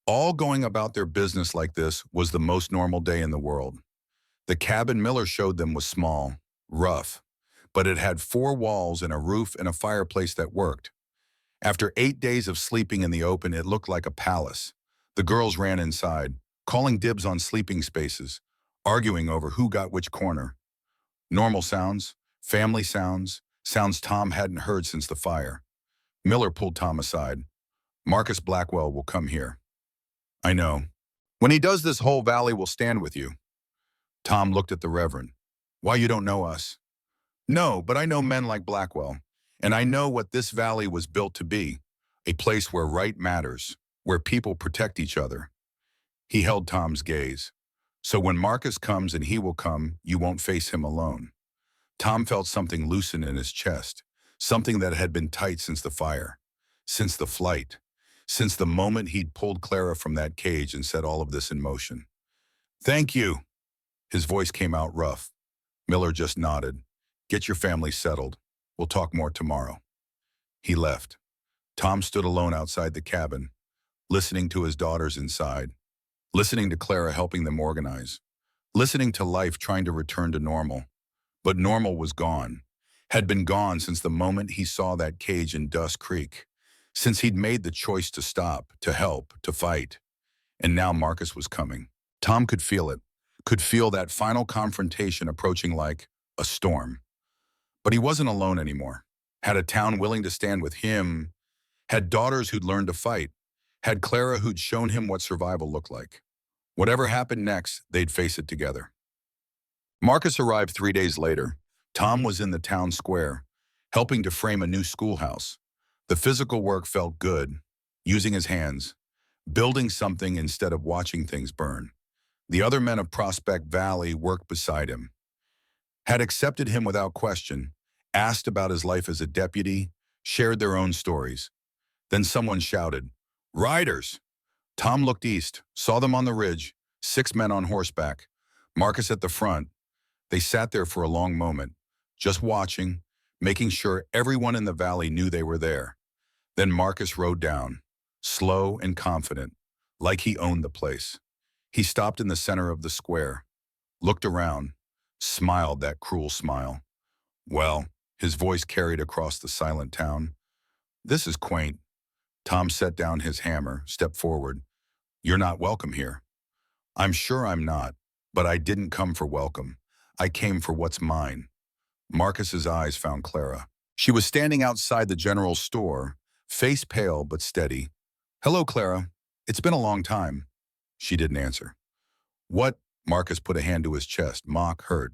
All going about their business like this was the most normal day in the world. The cabin Miller showed them was small, rough, but it had 4 walls and a roof and a fireplace that worked. After 8 days of sleeping in the open, it looked like a palace. The girls ran inside, calling dibs on sleeping spaces, arguing over who got which corner. Normal sounds, family sounds, sounds Tom hadn't heard since the fire. Miller pulled Tom aside. Marcus Blackwell will come here. I know. When he does, this whole valley will stand with you. Tom looked at the Reverend. Why, you don't know us? No, but I know men like Blackwell, and I know what this valley was built to be, a place where right matters, where people protect each other. He held Tom's gaze. So when Marcus comes, and he will come, you won't face him alone. Tom felt something loosen in his chest, something that had been tight since the fire, since the flight, since the moment he'd pulled Clara from that cage and set all of this in motion. Thank you. His voice came out rough. Miller just nodded. Get your family settled. We'll talk more tomorrow. He left. Tom stood alone outside the cabin, listening to his daughters inside, listening to Clara helping them organize, listening to life trying to return to normal. But normal was gone, had been gone since the moment he saw that cage in Dust Creek, since he'd made the choice to stop, to help, to fight. And now Marcus was coming. Tom could feel it, could feel that final confrontation approaching like a storm. But he wasn't alone anymore. Had a town willing to stand with him, had daughters who'd learned to fight, had Clara who'd shown him what survival looked like. Whatever happened next, they'd face it together. Marcus arrived 3 days later. Tom was in the town square, helping to frame a new schoolhouse. The physical work felt good, using his hands, building something instead of watching things burn. The other men of Prospect Valley worked beside him, had accepted him without question, asked about his life as a deputy, shared their own stories. Then someone shouted, "Riders!" Tom looked east, saw them on the ridge, 6 men on horseback, Marcus at the front. They sat there for a long moment, just watching, making sure everyone in the valley knew they were there. Then Marcus rode down, slow and confident, like he owned the place. He stopped in the center of the square, looked around, smiled that cruel smile. Well, his voice carried across the silent town. This is quaint. Tom set down his hammer, stepped forward. You're not welcome here. I'm sure I'm not, but I didn't come for welcome. I came for what's mine. Marcus's eyes found Clara. She was standing outside the general store, face pale but steady. Hello, Clara. It's been a long time. She didn't answer. What? Marcus put a hand to his chest, mock hurt.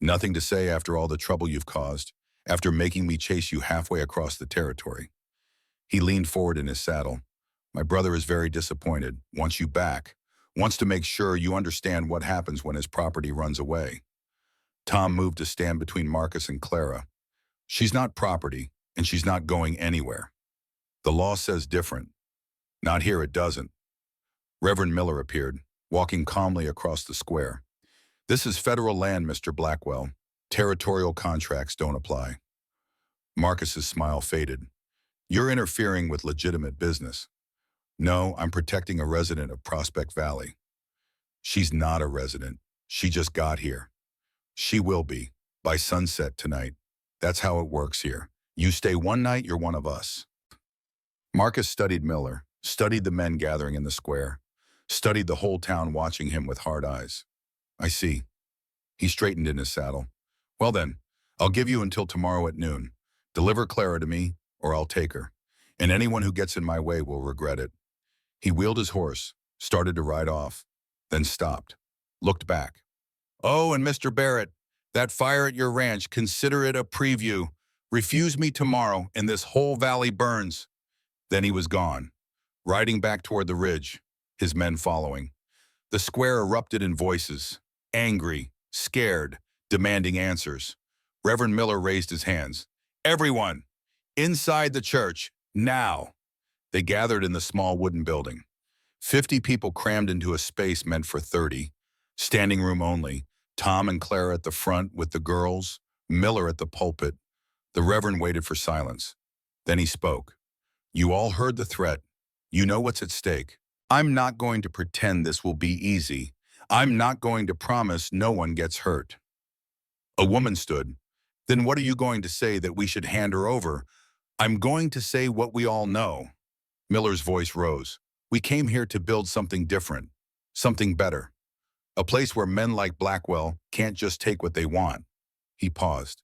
Nothing to say after all the trouble you've caused, after making me chase you halfway across the territory. He leaned forward in his saddle. My brother is very disappointed, wants you back, wants to make sure you understand what happens when his property runs away. Tom moved to stand between Marcus and Clara. She's not property, and she's not going anywhere. The law says different. Not here, it doesn't. Reverend Miller appeared, walking calmly across the square. This is federal land, Mr. Blackwell. Territorial contracts don't apply. Marcus's smile faded. You're interfering with legitimate business. No, I'm protecting a resident of Prospect Valley. She's not a resident. She just got here. She will be, by sunset tonight. That's how it works here. You stay one night, you're one of us. Marcus studied Miller, studied the men gathering in the square, studied the whole town watching him with hard eyes. I see. He straightened in his saddle. Well then, I'll give you until tomorrow at noon. Deliver Clara to me, or I'll take her. And anyone who gets in my way will regret it. He wheeled his horse, started to ride off, then stopped, looked back. Oh, and Mr. Barrett, that fire at your ranch, consider it a preview. Refuse me tomorrow, and this whole valley burns. Then he was gone, riding back toward the ridge, his men following. The square erupted in voices, angry, scared, demanding answers. Reverend Miller raised his hands. Everyone, inside the church, now. They gathered in the small wooden building. 50 people crammed into a space meant for 30. Standing room only. Tom and Clara at the front with the girls, Miller at the pulpit. The Reverend waited for silence. Then he spoke. You all heard the threat. You know what's at stake. I'm not going to pretend this will be easy. I'm not going to promise no one gets hurt. A woman stood. Then what are you going to say that we should hand her over? I'm going to say what we all know. Miller's voice rose. We came here to build something different, something better. A place where men like Blackwell can't just take what they want. He paused.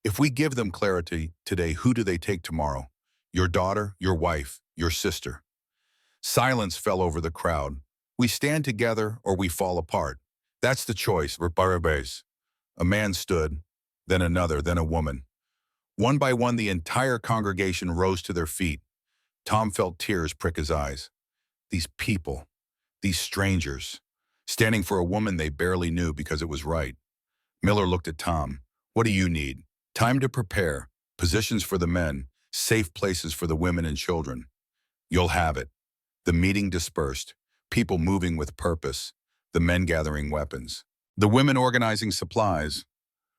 If we give them clarity today, who do they take tomorrow? Your daughter, your wife, your sister. Silence fell over the crowd. We stand together or we fall apart. That's the choice, Barabes. A man stood, then another, then a woman. One by one, the entire congregation rose to their feet. Tom felt tears prick his eyes. These people, these strangers, standing for a woman they barely knew because it was right. Miller looked at Tom. What do you need? Time to prepare. Positions for the men, safe places for the women and children. You'll have it. The meeting dispersed, people moving with purpose, the men gathering weapons, the women organizing supplies,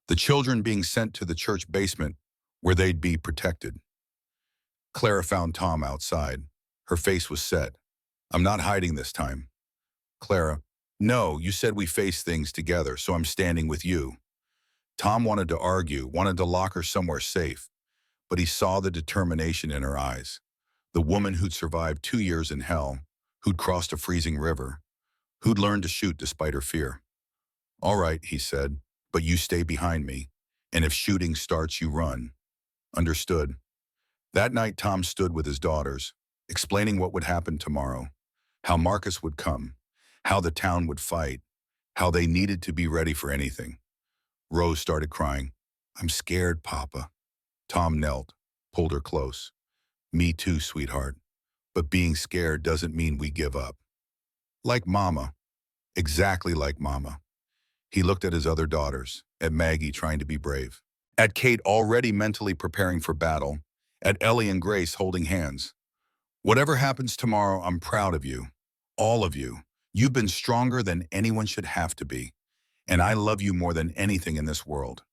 the children being sent to the church basement where they'd be protected. Clara found Tom outside. Her face was set. I'm not hiding this time. Clara, no, you said we face things together, so I'm standing with you. Tom wanted to argue, wanted to lock her somewhere safe, but he saw the determination in her eyes. The woman who'd survived 2 years in hell, who'd crossed a freezing river, who'd learned to shoot despite her fear. All right, he said, but you stay behind me, and if shooting starts, you run. Understood. That night, Tom stood with his daughters, explaining what would happen tomorrow, how Marcus would come, how the town would fight, how they needed to be ready for anything. Rose started crying. I'm scared, Papa. Tom knelt, pulled her close. Me too, sweetheart. But being scared doesn't mean we give up. Like Mama. Exactly like Mama. He looked at his other daughters, at Maggie trying to be brave, at Kate already mentally preparing for battle, at Ellie and Grace holding hands. Whatever happens tomorrow, I'm proud of you. All of you. You've been stronger than anyone should have to be. And I love you more than anything in this world.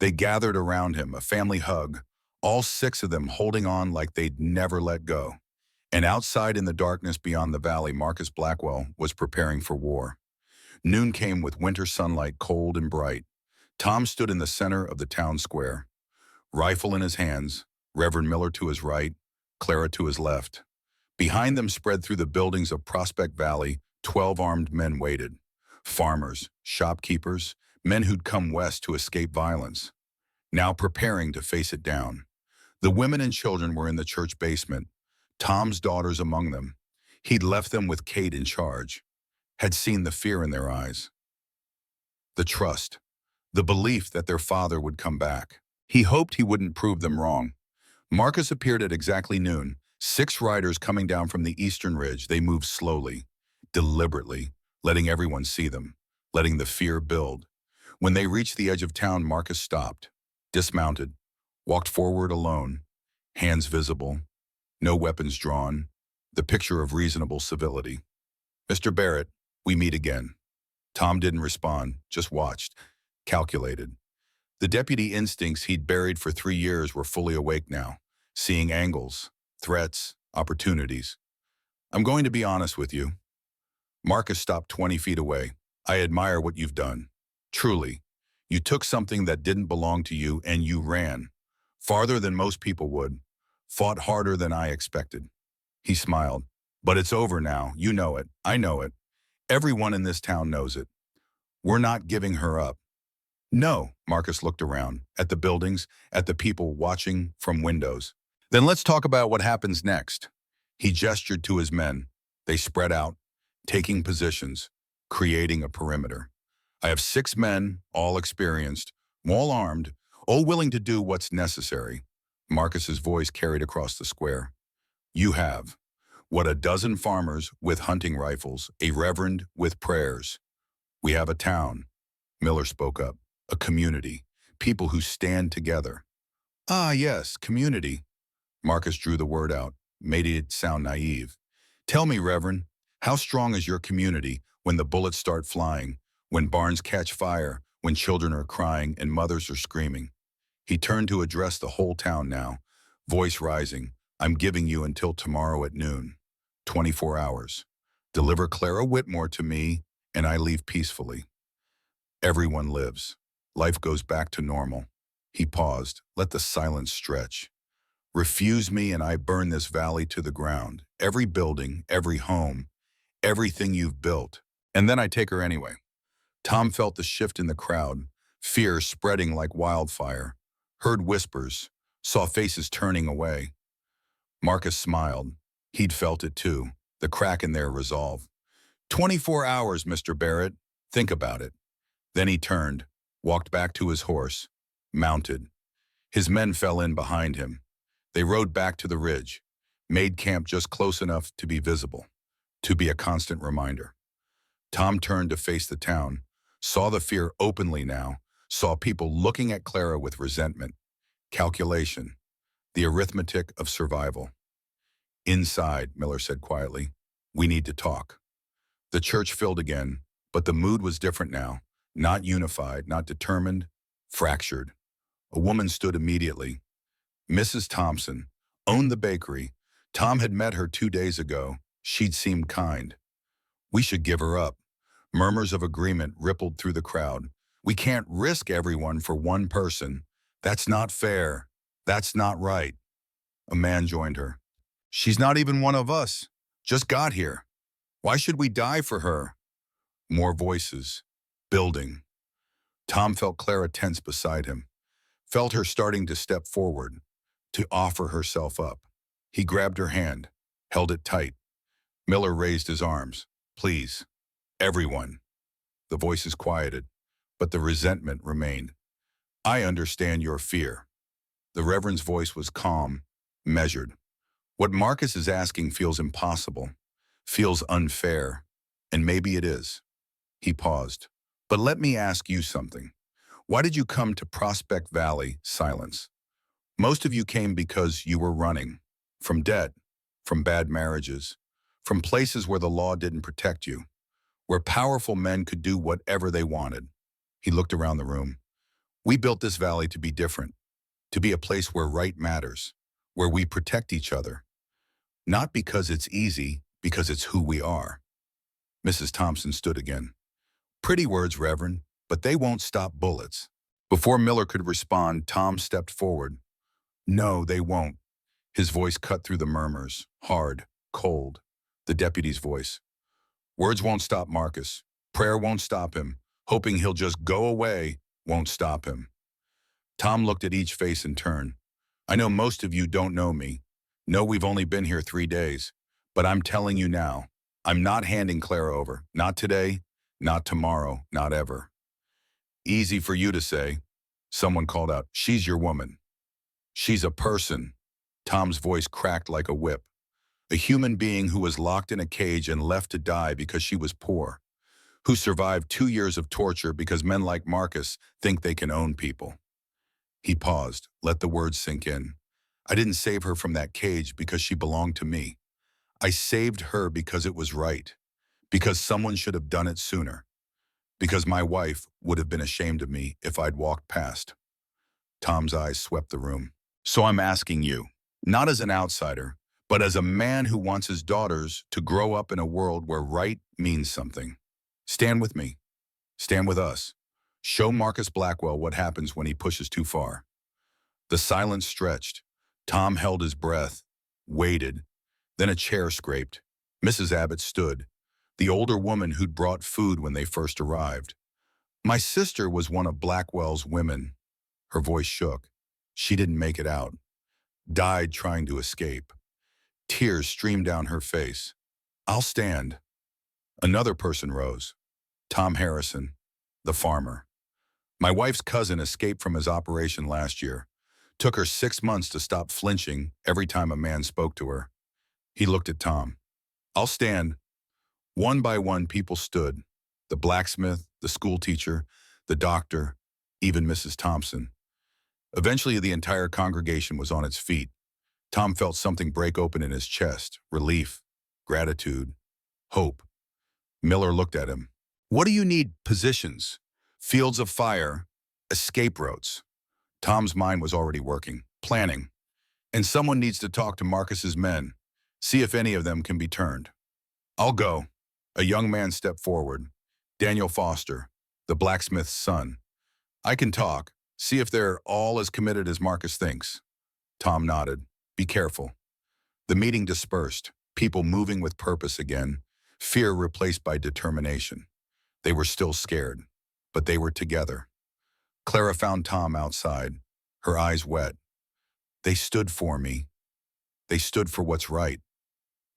They gathered around him, a family hug, all 6 of them holding on like they'd never let go. And outside in the darkness beyond the valley, Marcus Blackwell was preparing for war. Noon came with winter sunlight cold and bright. Tom stood in the center of the town square. Rifle in his hands, Reverend Miller to his right, Clara to his left. Behind them, spread through the buildings of Prospect Valley, 12 armed men waited. Farmers, shopkeepers, men who'd come west to escape violence, now preparing to face it down. The women and children were in the church basement, Tom's daughters among them. He'd left them with Kate in charge, had seen the fear in their eyes, the trust, the belief that their father would come back. He hoped he wouldn't prove them wrong. Marcus appeared at exactly noon, 6 riders coming down from the eastern ridge. They moved slowly, deliberately, letting everyone see them, letting the fear build. When they reached the edge of town, Marcus stopped, dismounted, walked forward alone, hands visible, no weapons drawn, the picture of reasonable civility. Mr. Barrett, we meet again. Tom didn't respond, just watched, calculated. The deputy instincts he'd buried for 3 years were fully awake now, seeing angles, threats, opportunities. I'm going to be honest with you. Marcus stopped 20 feet away. I admire what you've done. Truly. You took something that didn't belong to you and you ran. Farther than most people would. Fought harder than I expected. He smiled. But it's over now. You know it. I know it. Everyone in this town knows it. We're not giving her up. No, Marcus looked around, at the buildings, at the people watching from windows. Then let's talk about what happens next. He gestured to his men. They spread out, taking positions, creating a perimeter. I have 6 men, all experienced, all armed, all willing to do what's necessary. Marcus's voice carried across the square. You have, what, a dozen farmers with hunting rifles, a reverend with prayers. We have a town, Miller spoke up, a community, people who stand together. Ah, yes, community. Marcus drew the word out, made it sound naive. Tell me, Reverend, how strong is your community when the bullets start flying, when barns catch fire, when children are crying and mothers are screaming? He turned to address the whole town now, voice rising. I'm giving you until tomorrow at noon. 24 hours. Deliver Clara Whitmore to me, and I leave peacefully. Everyone lives. Life goes back to normal. He paused, let the silence stretch. Refuse me and I burn this valley to the ground. Every building, every home, everything you've built. And then I take her anyway. Tom felt the shift in the crowd, fear spreading like wildfire, heard whispers, saw faces turning away. Marcus smiled. He'd felt it too, the crack in their resolve. 24 hours, Mr. Barrett. Think about it. Then he turned, walked back to his horse, mounted. His men fell in behind him. They rode back to the ridge, made camp just close enough to be visible, to be a constant reminder. Tom turned to face the town, saw the fear openly now, saw people looking at Clara with resentment, calculation, the arithmetic of survival. Inside, Miller said quietly, we need to talk. The church filled again, but the mood was different now, not unified, not determined, fractured. A woman stood immediately. Mrs. Thompson owned the bakery. Tom had met her 2 days ago. She'd seemed kind. We should give her up. Murmurs of agreement rippled through the crowd. We can't risk everyone for one person. That's not fair. That's not right. A man joined her. She's not even one of us. Just got here. Why should we die for her? More voices. Building. Tom felt Clara tense beside him. Felt her starting to step forward, to offer herself up. He grabbed her hand, held it tight. Miller raised his arms. Please, everyone. The voices quieted, but the resentment remained. I understand your fear. The Reverend's voice was calm, measured. What Marcus is asking feels impossible, feels unfair, and maybe it is. He paused. But let me ask you something. Why did you come to Prospect Valley? Silence. Most of you came because you were running. From debt, from bad marriages, from places where the law didn't protect you, where powerful men could do whatever they wanted. He looked around the room. We built this valley to be different, to be a place where right matters, where we protect each other. Not because it's easy, because it's who we are. Mrs. Thompson stood again. Pretty words, Reverend, but they won't stop bullets. Before Miller could respond, Tom stepped forward. No, they won't. His voice cut through the murmurs, hard, cold. The deputy's voice. Words won't stop Marcus. Prayer won't stop him. Hoping he'll just go away won't stop him. Tom looked at each face in turn. I know most of you don't know me. Know we've only been here 3 days. But I'm telling you now, I'm not handing Clara over. Not today, not tomorrow, not ever. Easy for you to say. Someone called out, she's your woman. She's a person. Tom's voice cracked like a whip. A human being who was locked in a cage and left to die because she was poor. Who survived 2 years of torture because men like Marcus think they can own people. He paused, let the words sink in. I didn't save her from that cage because she belonged to me. I saved her because it was right. Because someone should have done it sooner. Because my wife would have been ashamed of me if I'd walked past. Tom's eyes swept the room. So I'm asking you, not as an outsider, but as a man who wants his daughters to grow up in a world where right means something. Stand with me. Stand with us. Show Marcus Blackwell what happens when he pushes too far. The silence stretched. Tom held his breath, waited. Then a chair scraped. Mrs. Abbott stood, the older woman who'd brought food when they first arrived. My sister was one of Blackwell's women. Her voice shook. She didn't make it out. Died trying to escape. Tears streamed down her face. I'll stand. Another person rose. Tom Harrison, the farmer. My wife's cousin escaped from his operation last year. Took her 6 months to stop flinching every time a man spoke to her. He looked at Tom. I'll stand. One by one, people stood. The blacksmith, the school teacher, the doctor, even Mrs. Thompson. Eventually, the entire congregation was on its feet. Tom felt something break open in his chest. Relief, gratitude, hope. Miller looked at him. What do you need? Positions, fields of fire, escape routes. Tom's mind was already working, planning. And someone needs to talk to Marcus's men, see if any of them can be turned. I'll go. A young man stepped forward. Daniel Foster, the blacksmith's son. I can talk, see if they're all as committed as Marcus thinks. Tom nodded. Be careful. The meeting dispersed, people moving with purpose again, fear replaced by determination. They were still scared, but they were together. Clara found Tom outside, her eyes wet. They stood for me. They stood for what's right.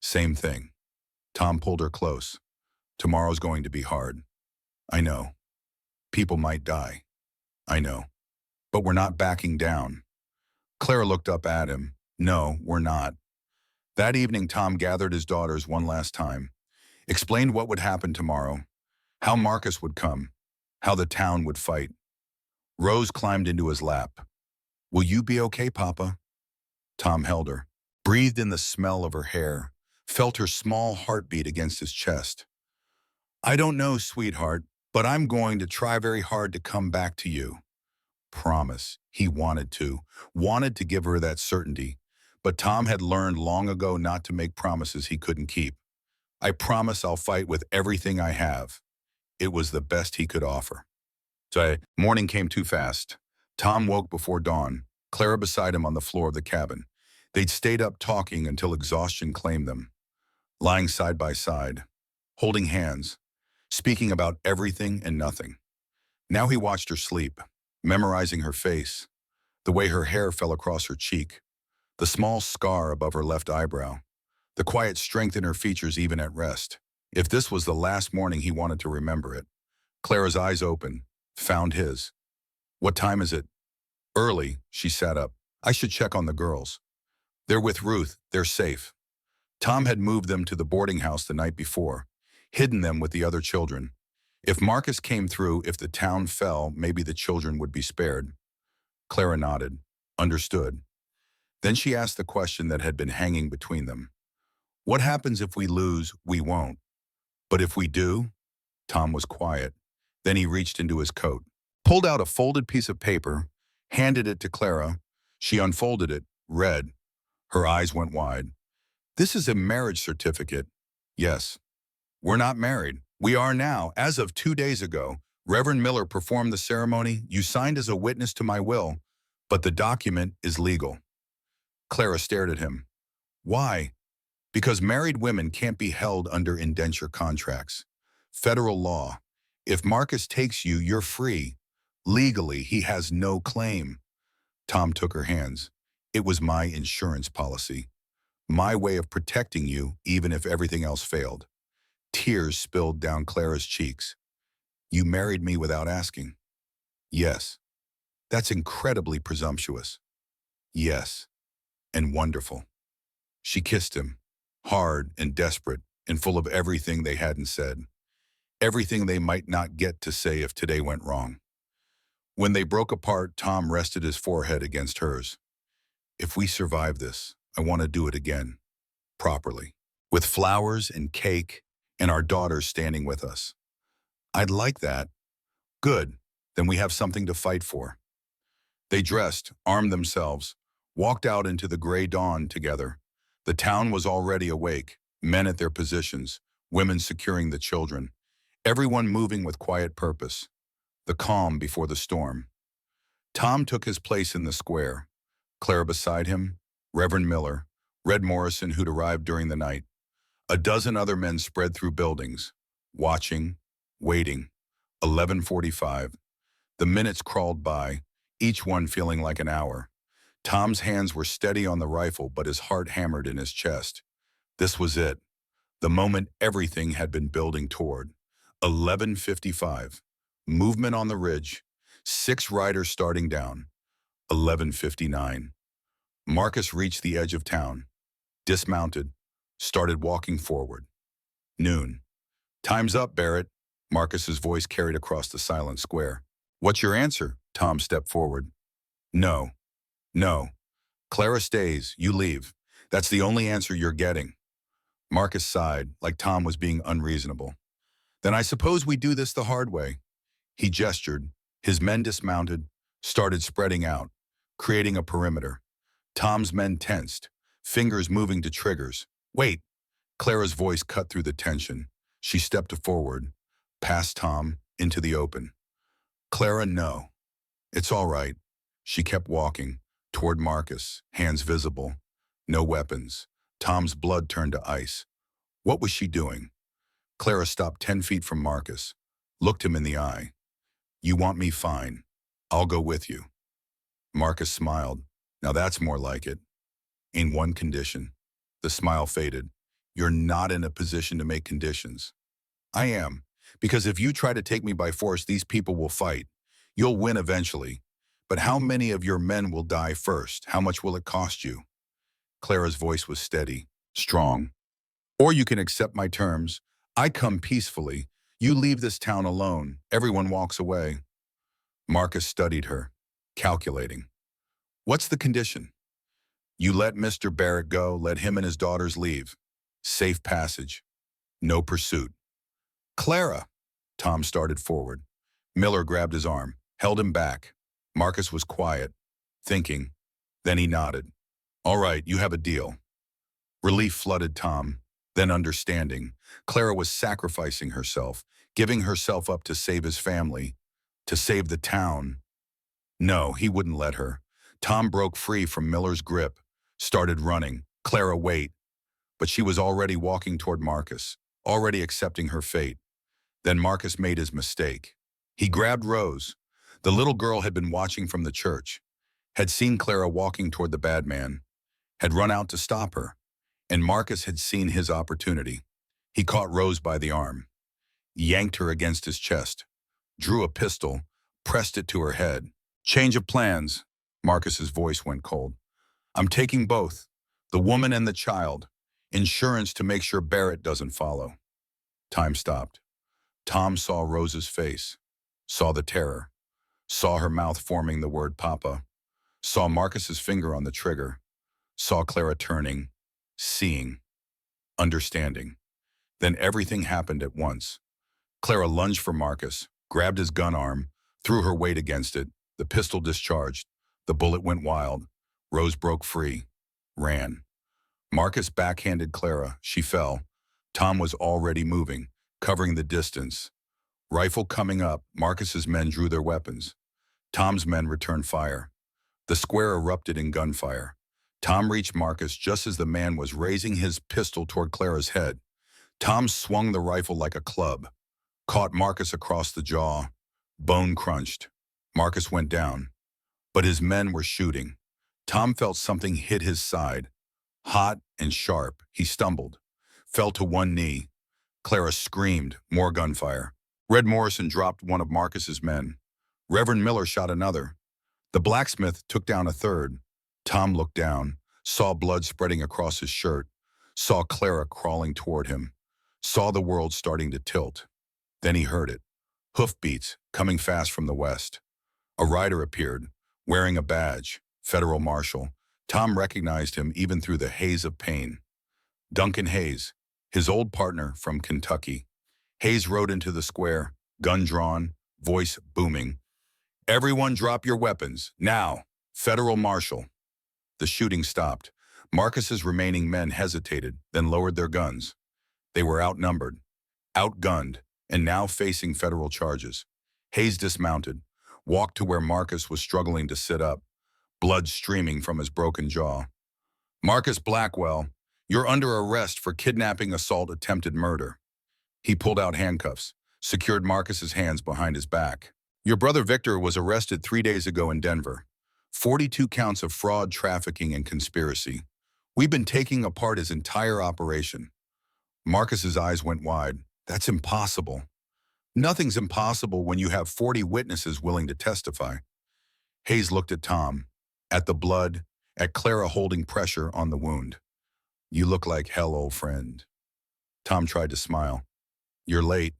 Same thing. Tom pulled her close. Tomorrow's going to be hard. I know. People might die. I know. But we're not backing down. Clara looked up at him. No, we're not. That evening, Tom gathered his daughters one last time, explained what would happen tomorrow, how Marcus would come, how the town would fight. Rose climbed into his lap. Will you be okay, Papa? Tom held her, breathed in the smell of her hair, felt her small heartbeat against his chest. I don't know, sweetheart, but I'm going to try very hard to come back to you. Promise. He wanted to give her that certainty, but Tom had learned long ago not to make promises he couldn't keep. I promise I'll fight with everything I have. It was the best he could offer. Morning came too fast. Tom woke before dawn, Clara beside him on the floor of the cabin. They'd stayed up talking until exhaustion claimed them. Lying side by side, holding hands, speaking about everything and nothing. Now he watched her sleep, memorizing her face, the way her hair fell across her cheek, the small scar above her left eyebrow, the quiet strength in her features even at rest. If this was the last morning, he wanted to remember it. Clara's eyes opened, found his. What time is it? Early, she sat up. I should check on the girls. They're with Ruth, they're safe. Tom had moved them to the boarding house the night before, hidden them with the other children. If Marcus came through, if the town fell, maybe the children would be spared. Clara nodded, understood. Then she asked the question that had been hanging between them. What happens if we lose? We won't. But if we do? Tom was quiet. Then he reached into his coat, pulled out a folded piece of paper, handed it to Clara. She unfolded it, read. Her eyes went wide. This is a marriage certificate. Yes. We're not married. We are now. As of 2 days ago, Reverend Miller performed the ceremony. You signed as a witness to my will, but the document is legal. Clara stared at him. Why? Because married women can't be held under indenture contracts. Federal law. If Marcus takes you, you're free. Legally, he has no claim. Tom took her hands. It was my insurance policy. My way of protecting you, even if everything else failed. Tears spilled down Clara's cheeks. You married me without asking. Yes. That's incredibly presumptuous. Yes. And wonderful. She kissed him, hard and desperate and full of everything they hadn't said. Everything they might not get to say if today went wrong. When they broke apart, Tom rested his forehead against hers. If we survive this, I want to do it again. Properly. With flowers and cake and our daughters standing with us. I'd like that. Good. Then we have something to fight for. They dressed, armed themselves, walked out into the gray dawn together. The town was already awake, men at their positions, women securing the children, everyone moving with quiet purpose, the calm before the storm. Tom took his place in the square, Clara beside him, Reverend Miller, Red Morrison, who'd arrived during the night. A dozen other men spread through buildings, watching, waiting. 11:45. The minutes crawled by, each one feeling like an hour. Tom's hands were steady on the rifle, but his heart hammered in his chest. This was it, the moment everything had been building toward. 11:55. Movement on the ridge. 6 riders starting down. 11:59. Marcus reached the edge of town, dismounted, started walking forward. Noon. Time's up, Barrett. Marcus's voice carried across the silent square. What's your answer? Tom stepped forward. No. No. Clara stays. You leave. That's the only answer you're getting. Marcus sighed, like Tom was being unreasonable. Then I suppose we do this the hard way. He gestured. His men dismounted, started spreading out, creating a perimeter. Tom's men tensed, fingers moving to triggers. Wait! Clara's voice cut through the tension. She stepped forward, past Tom, into the open. Clara, no. It's all right. She kept walking, toward Marcus, hands visible. No weapons. Tom's blood turned to ice. What was she doing? Clara stopped 10 feet from Marcus, looked him in the eye. You want me? Fine. I'll go with you. Marcus smiled. Now that's more like it. In one condition. The smile faded. You're not in a position to make conditions. I am. Because if you try to take me by force, these people will fight. You'll win eventually. But how many of your men will die first? How much will it cost you? Clara's voice was steady, strong. Or you can accept my terms. I come peacefully. You leave this town alone. Everyone walks away. Marcus studied her, calculating. What's the condition? You let Mr. Barrett go, let him and his daughters leave. Safe passage. No pursuit. Clara! Tom started forward. Miller grabbed his arm, held him back. Marcus was quiet, thinking. Then he nodded. All right, you have a deal. Relief flooded Tom, then understanding. Clara was sacrificing herself, giving herself up to save his family, to save the town. No, he wouldn't let her. Tom broke free from Miller's grip, started running. Clara, wait. But she was already walking toward Marcus, already accepting her fate. Then Marcus made his mistake. He grabbed Rose. The little girl had been watching from the church, had seen Clara walking toward the bad man, had run out to stop her, and Marcus had seen his opportunity. He caught Rose by the arm, yanked her against his chest, drew a pistol, pressed it to her head. Change of plans. Marcus's voice went cold. I'm taking both, the woman and the child. Insurance to make sure Barrett doesn't follow. Time stopped. Tom saw Rose's face, saw the terror, saw her mouth forming the word Papa, saw Marcus's finger on the trigger, saw Clara turning, seeing, understanding. Then everything happened at once. Clara lunged for Marcus, grabbed his gun arm, threw her weight against it. The pistol discharged. The bullet went wild. Rose broke free, ran. Marcus backhanded Clara. She fell. Tom was already moving, covering the distance. Rifle coming up, Marcus's men drew their weapons. Tom's men returned fire. The square erupted in gunfire. Tom reached Marcus just as the man was raising his pistol toward Clara's head. Tom swung the rifle like a club, caught Marcus across the jaw. Bone crunched. Marcus went down, but his men were shooting. Tom felt something hit his side. Hot and sharp, he stumbled, fell to one knee. Clara screamed, more gunfire. Red Morrison dropped one of Marcus's men. Reverend Miller shot another. The blacksmith took down a third. Tom looked down, saw blood spreading across his shirt, saw Clara crawling toward him, saw the world starting to tilt. Then he heard it. Hoofbeats coming fast from the west. A rider appeared, wearing a badge, federal marshal. Tom recognized him even through the haze of pain. Duncan Hayes, his old partner from Kentucky. Hayes rode into the square, gun drawn, voice booming. Everyone drop your weapons, now, federal marshal. The shooting stopped. Marcus's remaining men hesitated, then lowered their guns. They were outnumbered, outgunned, and now facing federal charges. Hayes dismounted, walked to where Marcus was struggling to sit up, blood streaming from his broken jaw. Marcus Blackwell, You're under arrest for kidnapping, assault, attempted murder. He pulled out handcuffs, secured Marcus's hands behind his back. Your brother Victor was arrested 3 days ago in Denver. 42 counts of fraud, trafficking, and conspiracy. We've been taking apart his entire operation. Marcus's eyes went wide. That's impossible. Nothing's impossible when you have 40 witnesses willing to testify. Hayes looked at Tom, at the blood, at Clara holding pressure on the wound. You look like hell, old friend. Tom tried to smile. You're late.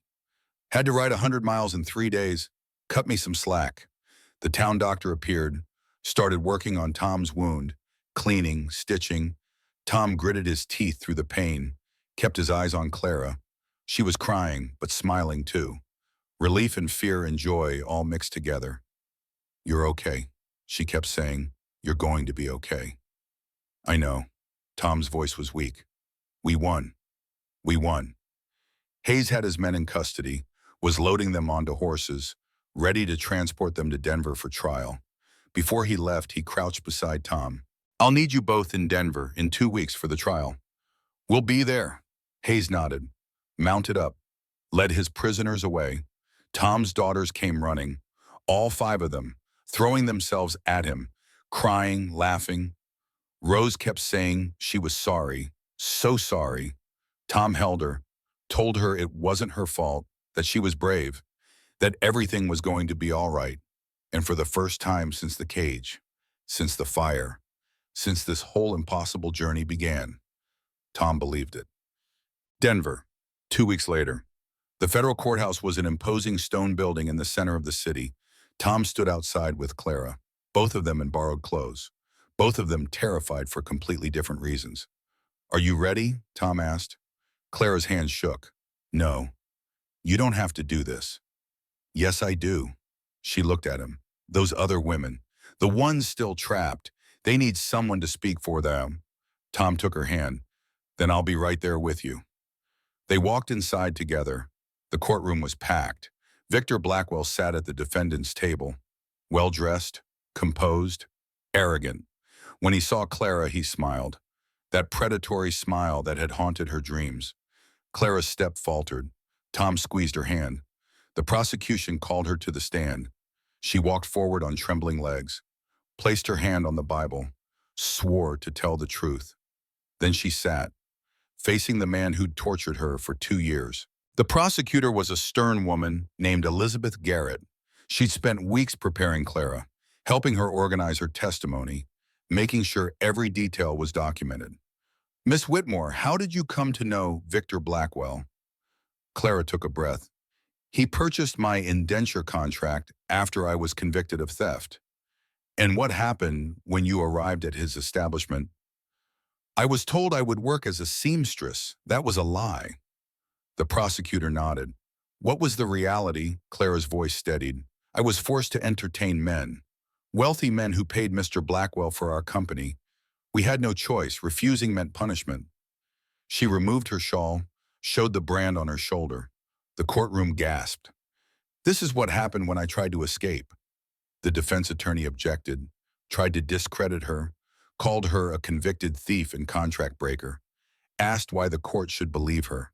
Had to ride 100 miles in 3 days. Cut me some slack. The town doctor appeared, started working on Tom's wound, cleaning, stitching. Tom gritted his teeth through the pain, kept his eyes on Clara. She was crying, but smiling too. Relief and fear and joy all mixed together. You're okay, she kept saying. You're going to be okay. I know. Tom's voice was weak. We won. We won. Hayes had his men in custody, was loading them onto horses, ready to transport them to Denver for trial. Before he left, he crouched beside Tom. I'll need you both in Denver in 2 weeks for the trial. We'll be there. Hayes nodded, mounted up, led his prisoners away. Tom's daughters came running, all 5 of them, throwing themselves at him, crying, laughing. Rose kept saying she was sorry, so sorry. Tom held her, told her it wasn't her fault, that she was brave, that everything was going to be all right. And for the first time since the cage, since the fire, since this whole impossible journey began, Tom believed it. Denver, 2 weeks later. The federal courthouse was an imposing stone building in the center of the city. Tom stood outside with Clara, both of them in borrowed clothes, both of them terrified for completely different reasons. Are you ready? Tom asked. Clara's hands shook. No, you don't have to do this. Yes, I do. She looked at him. Those other women, the ones still trapped, they need someone to speak for them. Tom took her hand. Then I'll be right there with you. They walked inside together. The courtroom was packed. Victor Blackwell sat at the defendant's table, well-dressed, composed, arrogant. When he saw Clara, he smiled, that predatory smile that had haunted her dreams. Clara's step faltered. Tom squeezed her hand. The prosecution called her to the stand. She walked forward on trembling legs, placed her hand on the Bible, swore to tell the truth. Then she sat, facing the man who'd tortured her for 2 years. The prosecutor was a stern woman named Elizabeth Garrett. She'd spent weeks preparing Clara, helping her organize her testimony, making sure every detail was documented. Miss Whitmore, how did you come to know Victor Blackwell? Clara took a breath. He purchased my indenture contract after I was convicted of theft. And what happened when you arrived at his establishment? I was told I would work as a seamstress. That was a lie. The prosecutor nodded. What was the reality? Clara's voice steadied. I was forced to entertain men. Wealthy men who paid Mr. Blackwell for our company. We had no choice. Refusing meant punishment. She removed her shawl, showed the brand on her shoulder. The courtroom gasped. This is what happened when I tried to escape. The defense attorney objected, tried to discredit her, called her a convicted thief and contract breaker, asked why the court should believe her.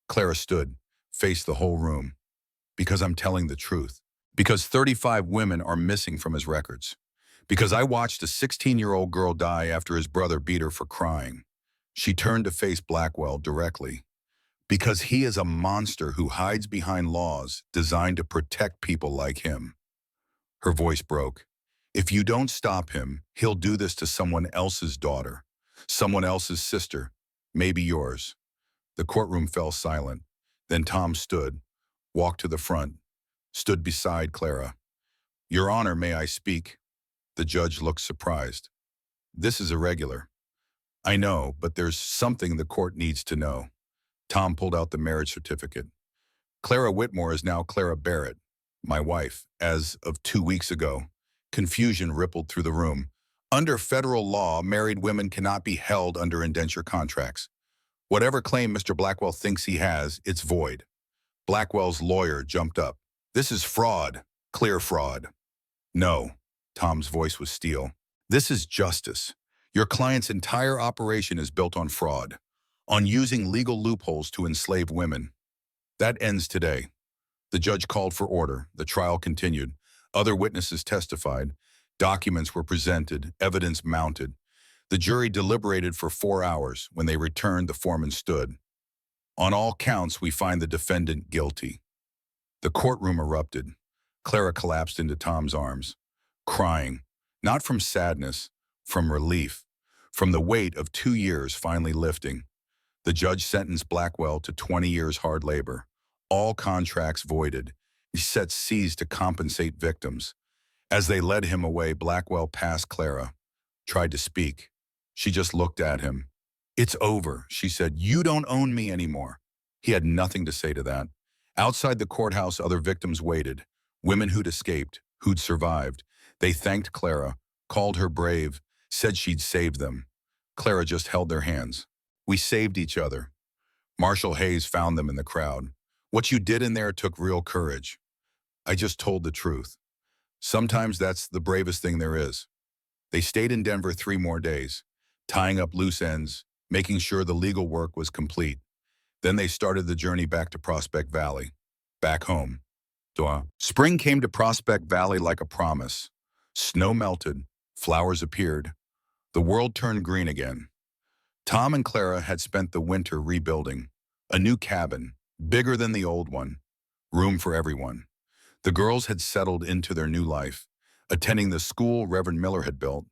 Clara stood, faced the whole room. Because I'm telling the truth. Because 35 women are missing from his records. Because I watched a 16-year-old girl die after his brother beat her for crying. She turned to face Blackwell directly. Because he is a monster who hides behind laws designed to protect people like him. Her voice broke. If you don't stop him, he'll do this to someone else's daughter, someone else's sister, maybe yours. The courtroom fell silent. Then Tom stood, walked to the front, stood beside Clara. Your Honor, may I speak? The judge looked surprised. This is irregular. I know, but there's something the court needs to know. Tom pulled out the marriage certificate. Clara Whitmore is now Clara Barrett, my wife, as of 2 weeks ago. Confusion rippled through the room. Under federal law, married women cannot be held under indenture contracts. Whatever claim Mr. Blackwell thinks he has, it's void. Blackwell's lawyer jumped up. This is fraud, clear fraud. No, Tom's voice was steel. This is justice. Your client's entire operation is built on fraud, on using legal loopholes to enslave women. That ends today. The judge called for order. The trial continued. Other witnesses testified. Documents were presented, evidence mounted. The jury deliberated for 4 hours. When they returned, the foreman stood. On all counts, we find the defendant guilty. The courtroom erupted. Clara collapsed into Tom's arms, crying, not from sadness, from relief, from the weight of 2 years finally lifting. The judge sentenced Blackwell to 20 years hard labor. All contracts voided. He set C's to compensate victims. As they led him away, Blackwell passed Clara, tried to speak. She just looked at him. "It's over," she said. "You don't own me anymore." He had nothing to say to that. Outside the courthouse, other victims waited. Women who'd escaped, who'd survived. They thanked Clara, called her brave, said she'd saved them. Clara just held their hands. "We saved each other." Marshall Hayes found them in the crowd. "What you did in there took real courage." "I just told the truth." Sometimes that's the bravest thing there is. They stayed in Denver 3 more days, tying up loose ends, making sure the legal work was complete. Then they started the journey back to Prospect Valley, back home. Spring came to Prospect Valley like a promise. Snow melted, flowers appeared. The world turned green again. Tom and Clara had spent the winter rebuilding. A new cabin, bigger than the old one. Room for everyone. The girls had settled into their new life, attending the school Reverend Miller had built,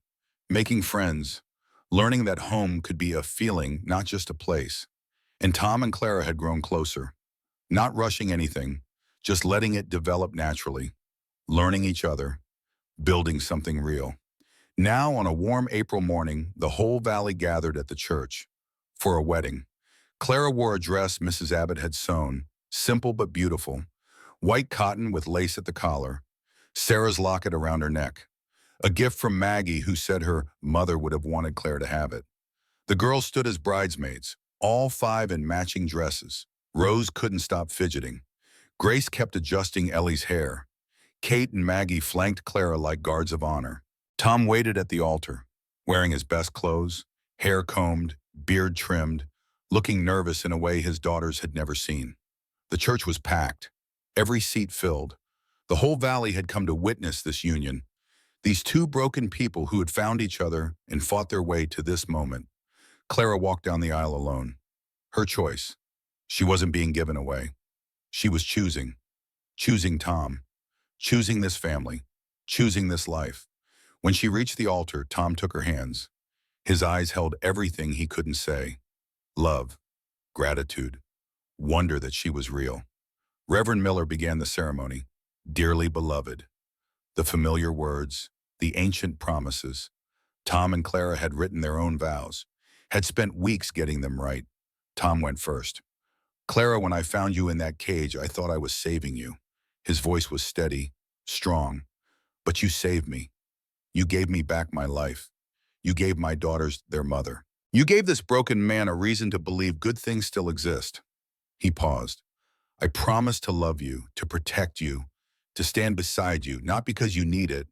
making friends, learning that home could be a feeling, not just a place. And Tom and Clara had grown closer, not rushing anything, just letting it develop naturally, learning each other, building something real. Now, on a warm April morning, the whole valley gathered at the church for a wedding. Clara wore a dress Mrs. Abbott had sewn, simple but beautiful, white cotton with lace at the collar, Sarah's locket around her neck, a gift from Maggie, who said her mother would have wanted Claire to have it. The girls stood as bridesmaids, all 5 in matching dresses. Rose couldn't stop fidgeting. Grace kept adjusting Ellie's hair. Kate and Maggie flanked Clara like guards of honor. Tom waited at the altar, wearing his best clothes, hair combed, beard trimmed, looking nervous in a way his daughters had never seen. The church was packed, every seat filled. The whole valley had come to witness this union. These 2 broken people who had found each other and fought their way to this moment. Clara walked down the aisle alone. Her choice. She wasn't being given away. She was choosing. Choosing Tom. Choosing this family. Choosing this life. When she reached the altar, Tom took her hands. His eyes held everything he couldn't say. Love, gratitude, wonder that she was real. Reverend Miller began the ceremony. Dearly beloved. The familiar words, the ancient promises. Tom and Clara had written their own vows, had spent weeks getting them right. Tom went first. "Clara, when I found you in that cage, I thought I was saving you." His voice was steady, strong. "But you saved me. You gave me back my life. You gave my daughters their mother. You gave this broken man a reason to believe good things still exist." He paused. "I promise to love you, to protect you, to stand beside you, not because you need it,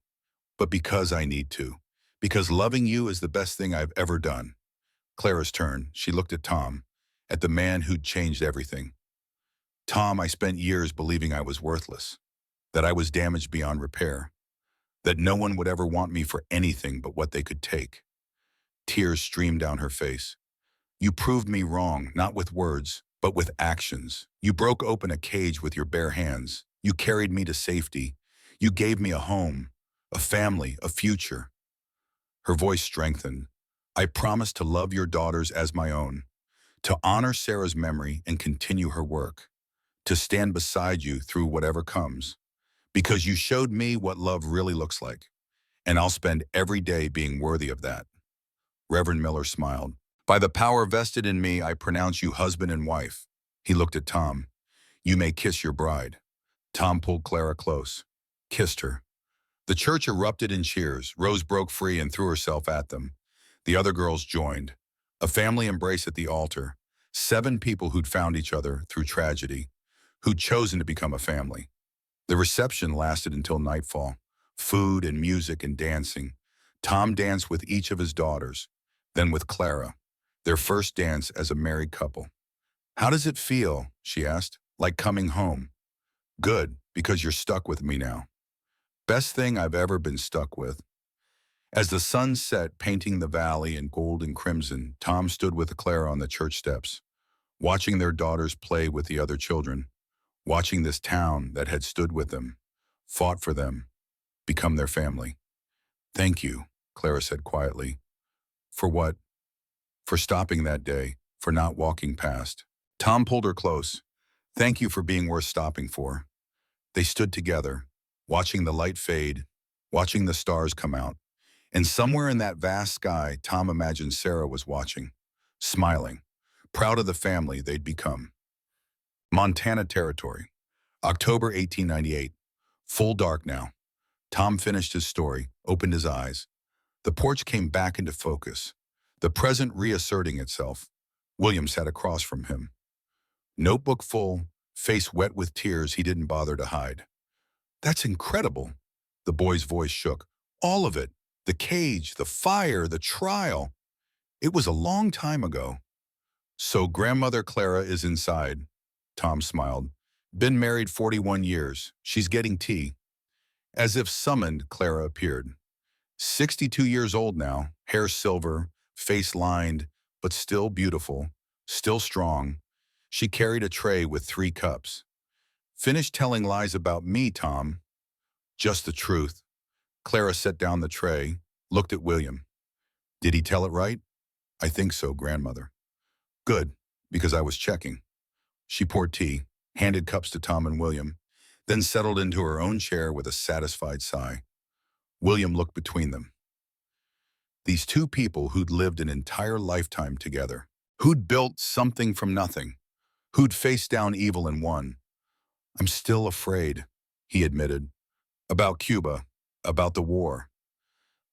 but because I need to. Because loving you is the best thing I've ever done." Clara's turn. She looked at Tom, at the man who'd changed everything. "Tom, I spent years believing I was worthless, that I was damaged beyond repair, that no one would ever want me for anything but what they could take." Tears streamed down her face. "You proved me wrong, not with words, but with actions. You broke open a cage with your bare hands. You carried me to safety. You gave me a home, a family, a future." Her voice strengthened. "I promise to love your daughters as my own, to honor Sarah's memory and continue her work, to stand beside you through whatever comes, because you showed me what love really looks like, and I'll spend every day being worthy of that." Reverend Miller smiled. "By the power vested in me, I pronounce you husband and wife." He looked at Tom. "You may kiss your bride." Tom pulled Clara close, kissed her. The church erupted in cheers. Rose broke free and threw herself at them. The other girls joined. A family embrace at the altar. 7 people who'd found each other through tragedy, who'd chosen to become a family. The reception lasted until nightfall. Food and music and dancing. Tom danced with each of his daughters, then with Clara, their first dance as a married couple. "How does it feel?" she asked. "Like coming home." "Good, because you're stuck with me now." "Best thing I've ever been stuck with." As the sun set, painting the valley in gold and crimson, Tom stood with Clara on the church steps, watching their daughters play with the other children, watching this town that had stood with them, fought for them, become their family. "Thank you," Clara said quietly. "For what?" "For stopping that day, for not walking past." Tom pulled her close. "Thank you for being worth stopping for." They stood together, watching the light fade, watching the stars come out. And somewhere in that vast sky, Tom imagined Sarah was watching, smiling, proud of the family they'd become. Montana Territory, October 1898. Full dark now. Tom finished his story, opened his eyes. The porch came back into focus, the present reasserting itself. William sat across from him. Notebook full, face wet with tears he didn't bother to hide. "That's incredible." The boy's voice shook. "All of it. The cage, the fire, the trial. It was a long time ago." "So grandmother Clara is inside." Tom smiled. "Been married 41 years. She's getting tea." As if summoned, Clara appeared. 62 years old now, hair silver, face lined, but still beautiful, still strong. She carried a tray with 3 cups. "Finished telling lies about me, Tom." "Just the truth." Clara set down the tray, looked at William. "Did he tell it right?" "I think so, grandmother." "Good, because I was checking." She poured tea, handed cups to Tom and William, then settled into her own chair with a satisfied sigh. William looked between them. These two people who'd lived an entire lifetime together, who'd built something from nothing, who'd faced down evil and won. "I'm still afraid," he admitted. "About Cuba, about the war."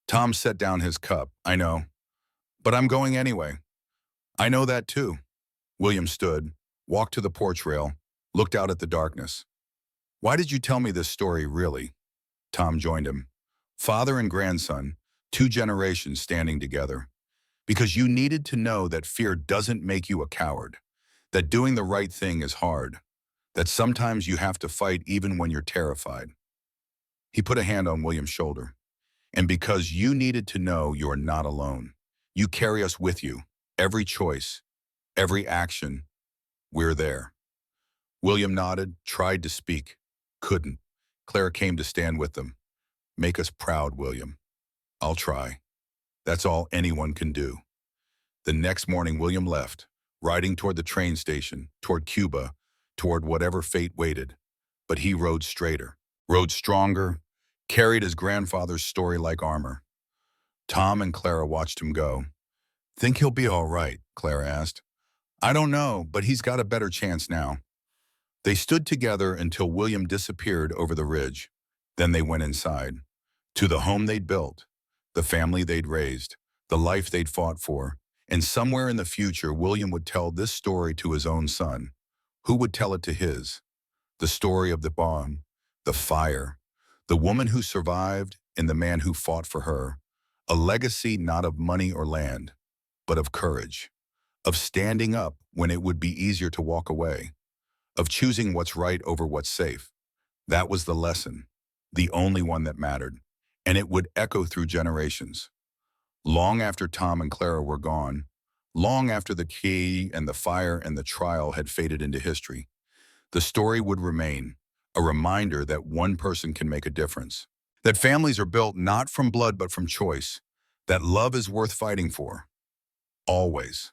Tom set down his cup. "I know. But I'm going anyway." "I know that too." William stood, walked to the porch rail, looked out at the darkness. "Why did you tell me this story, really?" Tom joined him. "Father and grandson, 2 generations standing together. Because you needed to know that fear doesn't make you a coward, that doing the right thing is hard, that sometimes you have to fight even when you're terrified." He put a hand on William's shoulder. "And because you needed to know you're not alone. You carry us with you. Every choice, every action, we're there." William nodded, tried to speak, couldn't. Clara came to stand with them. "Make us proud, William." "I'll try." That's all anyone can do. The next morning, William left, riding toward the train station, toward Cuba, toward whatever fate waited. But he rode straighter, rode stronger, carried his grandfather's story like armor. Tom and Clara watched him go. "Think he'll be all right?" Clara asked. "I don't know, but he's got a better chance now." They stood together until William disappeared over the ridge. Then they went inside, to the home they'd built, the family they'd raised, the life they'd fought for. And somewhere in the future, William would tell this story to his own son. Who would tell it to his? The story of the bomb, the fire, the woman who survived, and the man who fought for her. A legacy not of money or land, but of courage, of standing up when it would be easier to walk away, of choosing what's right over what's safe. That was the lesson, the only one that mattered, and it would echo through generations. Long after Tom and Clara were gone, long after the key and the fire and the trial had faded into history, the story would remain, a reminder that one person can make a difference, that families are built not from blood but from choice, that love is worth fighting for, always.